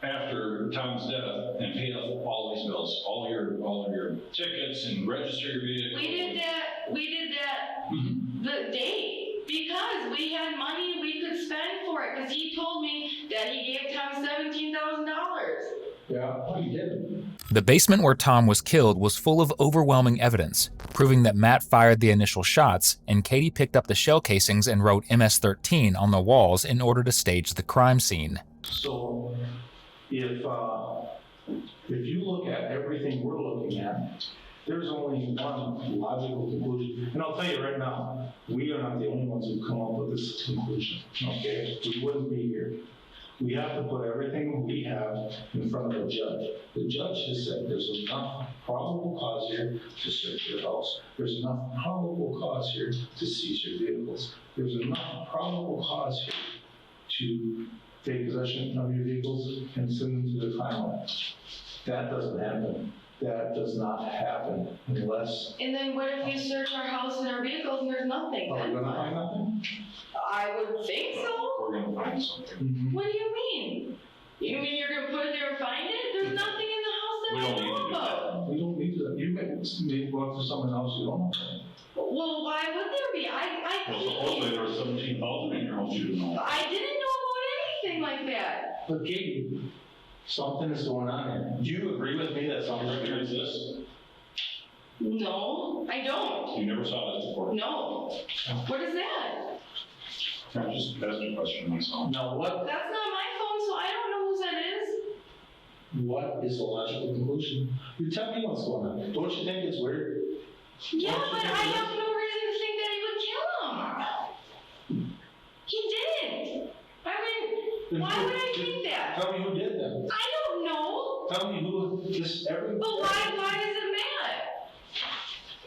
after Tom's death and pay off all these bills, all of your tickets and register your vehicle?
We did that the day, because we had money we could spend for it, because he told me that he gave Tom $17,000.
Yeah, well, he didn't.
The basement where Tom was killed was full of overwhelming evidence, proving that Matt fired the initial shots and Katie picked up the shell casings and wrote MS-13 on the walls in order to stage the crime scene.
So if you look at everything we're looking at, there's only one logical conclusion. And I'll tell you right now, we are not the only ones who've come up with this conclusion, okay? We wouldn't be here. We have to put everything we have in front of a judge. The judge has said there's enough probable cause here to search your house. There's enough probable cause here to seize your vehicles. There's enough probable cause here to take possession of your vehicles and send them to the crime lab. That doesn't happen. That does not happen unless.
And then what if you search our house and our vehicles and there's nothing?
Are we gonna find nothing?
I would think so.
We're gonna find something.
Mm-hmm.
What do you mean? You mean you're gonna put it there and find it? There's nothing in the house that
We
I
don't need
know
to do
about.
We don't need to. You may go up to someone else you don't know.
Well, why would there be?
Well, supposedly there was 17,000 in your house, you don't know.
I didn't know about anything like that.
But Katie, something is going on here. Do you agree with me that something exists?
No, I don't.
You never saw this before.
No. What is that?
I'm just asking a question myself.
Now, what
That's not my phone, so I don't know whose that is.
is the logical conclusion? You tell me what's going on. Don't you think it's weird?
Yeah,
Don't you
but
think
I
it is?
have no reason to think that he would kill him. He didn't. I mean, why would I think that?
Tell me who did them.
I don't know.
Tell me who this every.
But why does it matter?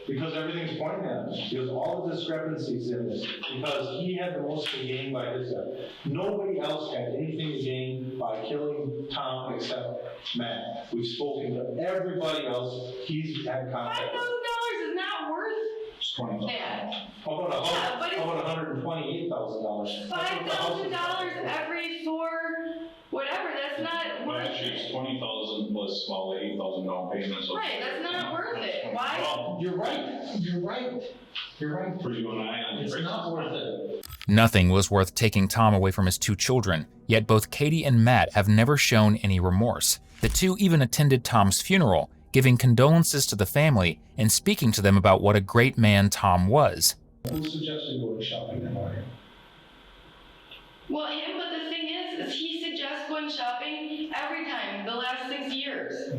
Because everything's pointing at him. There's all the discrepancies in this. Because he had the most to gain by his death. Nobody else had anything to gain by killing Tom except Matt. We've spoken to everybody else. He's had contact with.
$5,000 is not worth
It's 20,000.
that.
How about
Yeah, but it's
$128,000?
$5,000 every four, whatever, that's not
Well,
worth
actually, it's
it.
20,000 plus all the 8,000 down payment. So
Right, that's not worth it. Why?
Well,
You're right. You're right. You're right.
for you and I on
It's not worth it.
Nothing was worth taking Tom away from his two children, yet both Katie and Matt have never shown any remorse. The two even attended Tom's funeral, giving condolences to the family and speaking to them about what a great man Tom was.
Who suggested going shopping that morning?
Well, him, but the thing is he suggests going shopping every time, the last 6 years.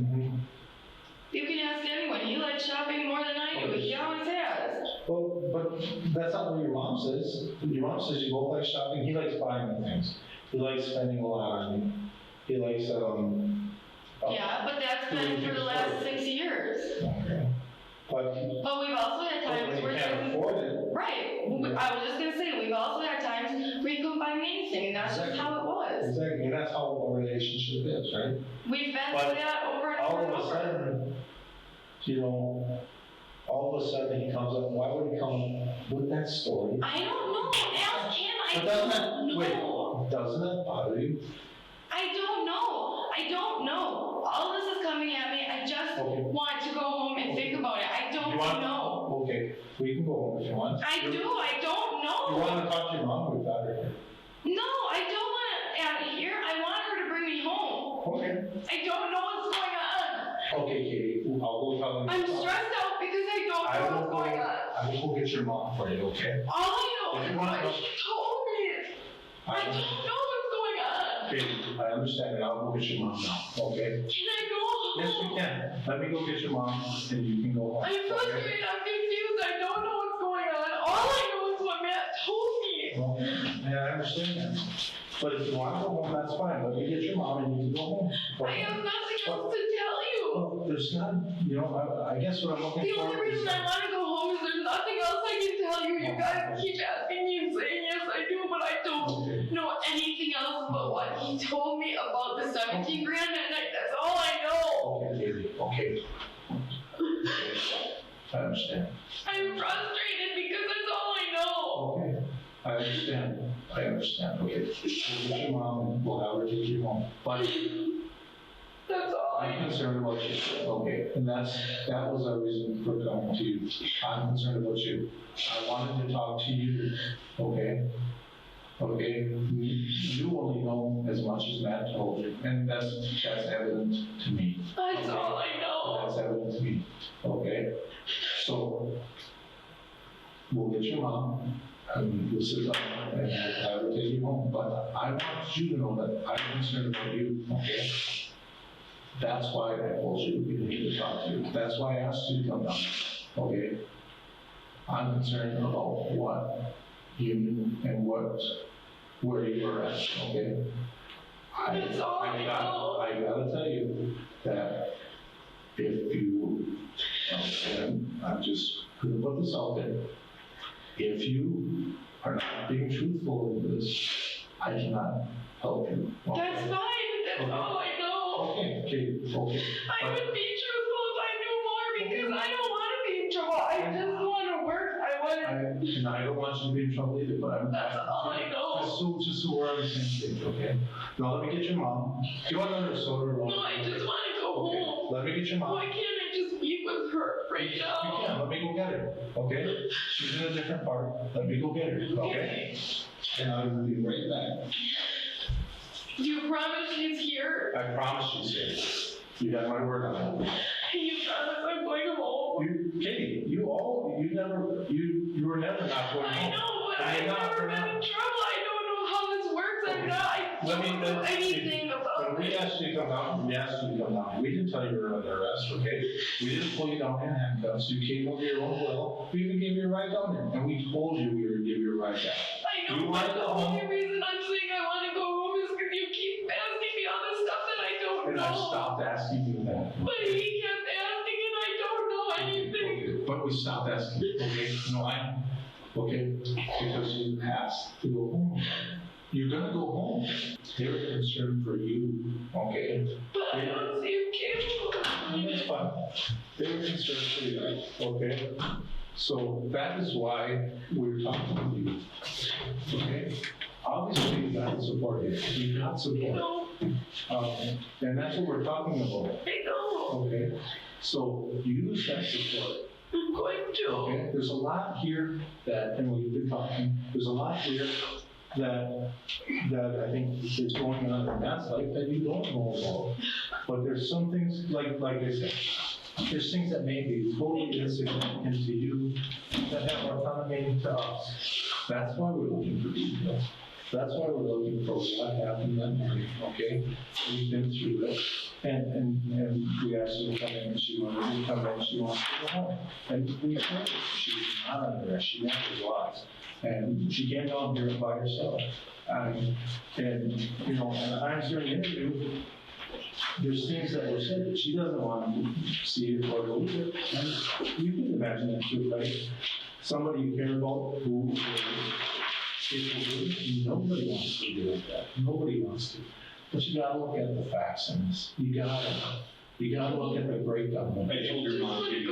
You can ask anyone, he likes shopping more than I do, he always has.
Well, but that's not what your mom says. Your mom says you both like shopping. He likes buying things. He likes spending a lot on you. He likes,
Yeah, but that's been for the last 6 years.
Okay. But
But we've also had times
when
where
you can't
things-
afford it.
Right, I was just gonna say, we've also had times where you couldn't buy me anything, and that's just how it was.
Exactly, and that's how a relationship is, right?
We've been
But
through that over and
All
over and
of a
over.
sudden, you know, all of a sudden he comes up, why would he come with that story?
I don't know, ask him, I
But doesn't
don't
it, wait,
know.
doesn't it bother you?
I don't know. All this is coming at me, I just
Okay.
want to go home and think about it, I don't
You want-
know.
Okay, we can go home if you want.
I don't
You
know.
want to talk to your mom, we've got her here.
No, I don't want it out here, I want her to bring me home.
Okay.
I don't know what's going on.
Okay, Katie, I'll go tell them.
I'm stressed out because I don't
I
know
will
what's
go,
going on.
I will go get your mom for you, okay?
All I know
If
is
you want
what
to-
she told me. I don't know what's going on.
Katie, I understand it, I'll go get your mom now, okay?
Can I go home?
Yes, you can. Let me go get your mom and you can go home.
I'm
okay?
frustrated, I'm confused, I don't know what's going on. All I know is what Matt told me.
Well, yeah, I understand that. But if you want to go home, that's fine. Let me get your mom and you can go home.
I have nothing else to tell you.
Well, there's not, you know, I guess what I'm looking
The
for
only
is.
reason I want to go home is there's nothing else I can tell you. You guys keep asking me and saying yes I do, but I don't know anything else but what he told me about the 17 grand that night. That's all I know.
Okay, Katie, okay. I understand.
I'm frustrated because that's all I know.
Okay, I understand. I understand. Okay, we'll get your mom and we'll have her take you home. But
That's all I
I'm
know.
concerned about you. Okay, and that was our reason for coming to you. I'm concerned about you. I wanted to talk to you. Okay. Okay, you only know as much as Matt told you, and that's evident to me.
That's all I know.
get your mom, and we'll sit down, and I will take you home. But I want you to know that I'm concerned about you, okay? That's why I told you we need to talk to you. That's why I asked you to come down, okay? I'm concerned about what you knew and where you were at, okay? I gotta tell you that if you, and I'm just gonna put this out there, if you are not being truthful in this, I cannot help you. Okay?
That's fine, that's all I know.
Okay.
I would be truthful if I knew more because I don't want to be in trouble. I just want to work.
And I don't want you to be in trouble either, but
That's all I know.
Just so we're on the same page, okay? Now let me get your mom. Do you want another soda or what?
No, I just want to go home.
Let me get your mom.
Why can't I just be with her right
You
now?
can, let me go get her, okay? She's in a different part. Let me go get her, okay? And I will be right back.
Do you promise she's here?
I promise she's here. You got my word on that.
You promise I'm going home?
Katie, you were never not going home.
I know, but
And
I've
you're not-
never been in trouble. I don't know how this works. I don't know anything about
When we
it.
asked you to come down, we didn't tell you you were under arrest, okay? We didn't pull you down in handcuffs. You came over your own will. We even gave you a ride down there, and we told you we were gonna give you a ride down.
I
You
know,
wanna
but
go
the
home?
only reason I'm saying I want to go home is because you keep asking me all this stuff that I don't
And I
know.
stopped asking you that.
But he kept asking and I don't know anything.
But we stopped asking, okay? No, okay? Because you asked to go home. You're gonna go home. They were concerned for you, okay?
But I don't seem capable.
That's fine. They were concerned for you, okay? So that is why we're talking to you, okay? Obviously, you got support here. You got
I
support.
know.
And that's what we're talking about,
I know.
okay? So use that support.
I'm going to.
Okay, there's a lot here that, and we've been talking, there's a lot here that I think is going on in Matt's life that you don't know about. But there's some things, like I said, there's things that may be totally insignificant to you that have autonomy to us. That's why we're looking for details. That's why we're looking for what happened that morning, okay? We've been through it. And we asked her to come in, and she wanted to come in, she wants to go home. And we heard it. She was not under arrest, she never was. And she came down here by herself. And you know, and I'm during the interview, there's things that were said that she doesn't want to see it or believe it. And you can imagine that too, right? Somebody you care about who is nobody wants to do that. Nobody wants to. But you gotta look at the facts in this. You gotta look at the breakdown.
I told your mom, Katie,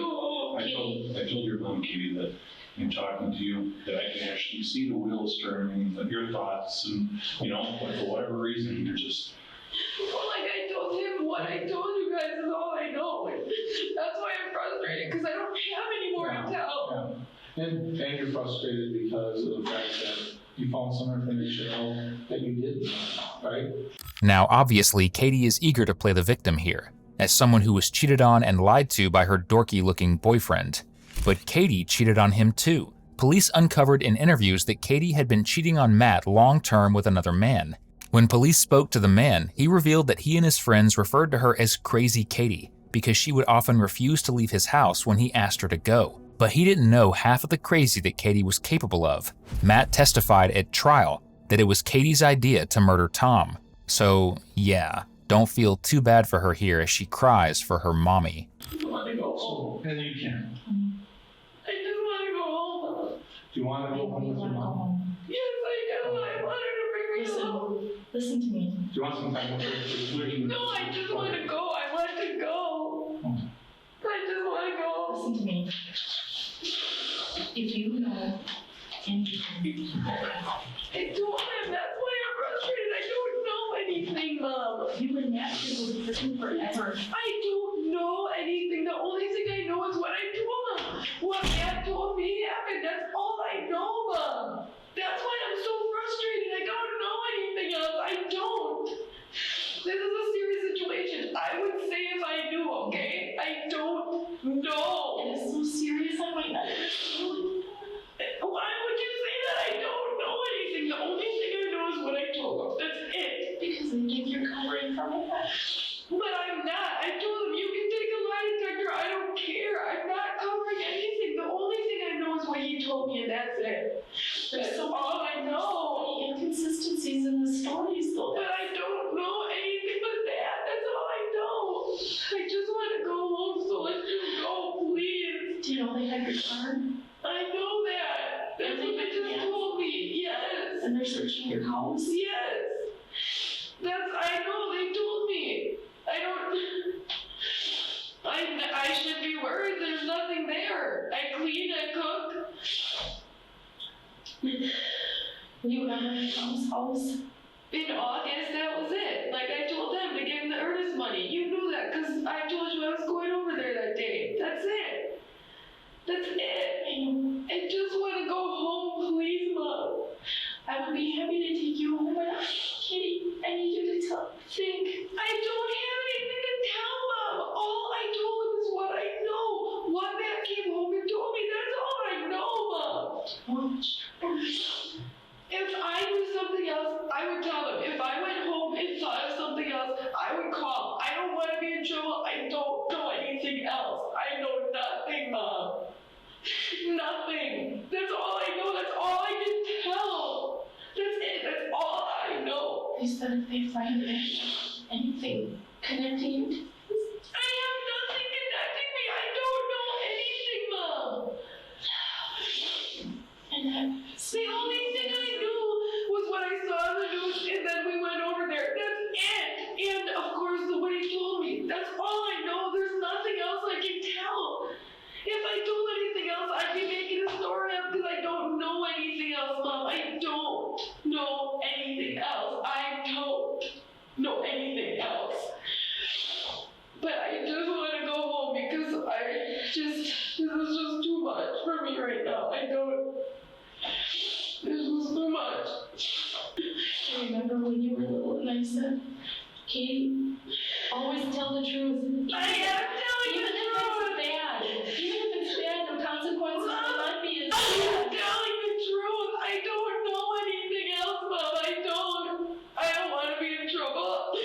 I told your mom, Katie, that in talking to you, that I can actually see the wheels turning, and your thoughts, and, you know, but for whatever reason, you're just.
Well, like I told him, what I told you guys is all I know. And that's why I'm frustrated, because I don't have any more to tell.
Yeah. And you're frustrated because of the fact that you found some information out that you didn't know, right?
Now, obviously, Katie is eager to play the victim here, as someone who was cheated on and lied to by her dorky-looking boyfriend. But Katie cheated on him too. Police uncovered in interviews that Katie had been cheating on Matt long-term with another man. When police spoke to the man, he revealed that he and his friends referred to her as Crazy Katie because she would often refuse to leave his house when he asked her to go. But he didn't know half of the crazy that Katie was capable of. Matt testified at trial that it was Katie's idea to murder Tom. So, yeah, don't feel too bad for her here as she cries for her mommy.
I want to go home.
And you can.
I just want to go home.
Do you want to go home with your mom?
Yes, I do. I want her to bring me home.
Listen to me.
Do you want some time with her?
No, I just want to go. I want to go. I just want to go.
Listen to me. If you know anything,
I don't, and that's why I'm frustrated. I don't know anything, Mom.
you and Matt will be friends forever.
I don't know anything. The only thing I know is what I told him. What Matt told me happened. That's all I know, Mom. That's why I'm so frustrated. I don't know anything else. I don't. This is a serious situation. I would say if I knew, okay? I don't know.
It is so serious, I might not ever tell you.
Why
from it.
But I'm not. I told him, you can take a lie detector. I don't care. I'm not covering anything. The only thing I know is what he told me, and that's it. That's all I know.
Many inconsistencies in the stories, though.
But I don't know anything but that. That's all I know. I just want to go home, so let's just go, please.
Do you know they have your card?
I know that. That's what they just told me. Yes.
And they're searching your house?
Yes. I know, they told me. I should be worried. There's nothing there. I clean, I cook.
Were you ever in Tom's house?
In August, that was it. Like I told them to give him the earnest money. You knew that because I told you I was going over there that day. That's it. That's it. I just want to go home, please, Mom.
I would be happy to take you home, but Kitty, I need you to think.
I don't have anything to tell Mom. All I told him is what I know. What Matt came home and told me. That's all I know, Mom. If I knew something else, I would tell him. If I went home and thought of something else, I would call. I don't want to be in trouble. I don't know anything else. I know nothing, Mom. Nothing. That's all I know. That's all I can tell. That's it. That's all I know.
They said if they find anything connecting you to
I have nothing connecting me. I don't know anything, Mom.
and
The only thing I knew was what I saw in the news, and then we went over there. That's it. And of course, what he told me. That's all I know. There's nothing else I can tell. If I told anything else, I'd be making a story up because I don't know anything else, Mom. I don't know anything else. I don't know anything else. But I just want to go home because this is just too much for me right now. This was too much.
I remember when you were little and I said, Katie, always tell the truth.
I am telling
Even
the
if
truth.
it's bad. Even if it's bad, the consequences will not be as
I'm
bad.
telling the truth. I don't know anything else, Mom. I don't want to be in trouble.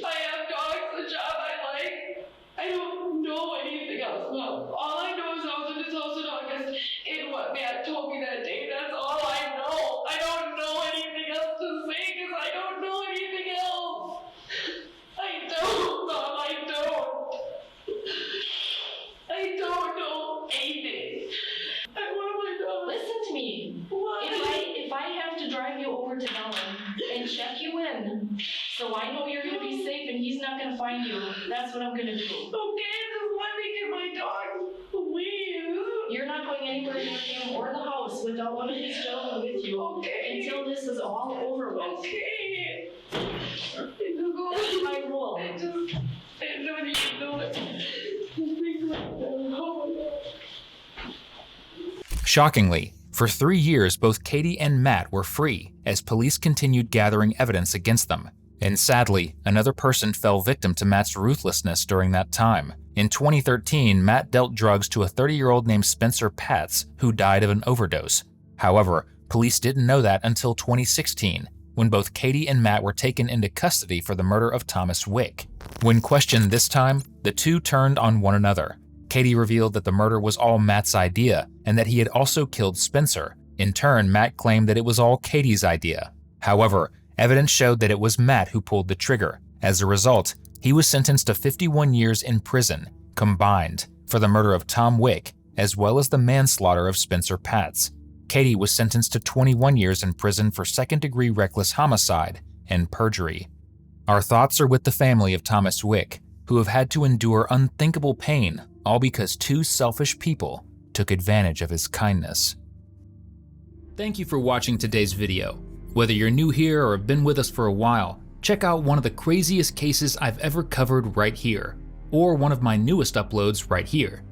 I have dogs, a job I like. I don't know anything else, Mom. All I know is I was in his house in August, and what Matt told me that day. That's all I know. I don't know anything else to say because I don't know anything else. I don't, Mom. I don't know anything. I want my dog.
Listen to me.
What?
If I have to drive you over to Ellen and check you in, so I know you're going to be safe and he's not going to find you, that's what I'm going to do.
Okay, just let me get my dog, please.
You're not going anywhere near him or the house without one of these gentlemen with you until this is all over with.
Okay.
That's my rule.
I don't even know it. Things like that. Oh my God.
Shockingly, for 3 years, both Katie and Matt were free as police continued gathering evidence against them. And sadly, another person fell victim to Matt's ruthlessness during that time. In 2013, Matt dealt drugs to a 30-year-old named Spencer Patz, who died of an overdose. However, police didn't know that until 2016, when both Katie and Matt were taken into custody for the murder of Thomas Wick. When questioned this time, the two turned on one another. Katie revealed that the murder was all Matt's idea and that he had also killed Spencer. In turn, Matt claimed that it was all Katie's idea. However, evidence showed that it was Matt who pulled the trigger. As a result, he was sentenced to 51 years in prison, combined, for the murder of Tom Wick, as well as the manslaughter of Spencer Patz. Katie was sentenced to 21 years in prison for second-degree reckless homicide and perjury. Our thoughts are with the family of Thomas Wick, who have had to endure unthinkable pain, all because two selfish people took advantage of his kindness. Thank you for watching today's video. Whether you're new here or have been with us for a while, check out one of the craziest cases I've ever covered right here, or one of my newest uploads right here.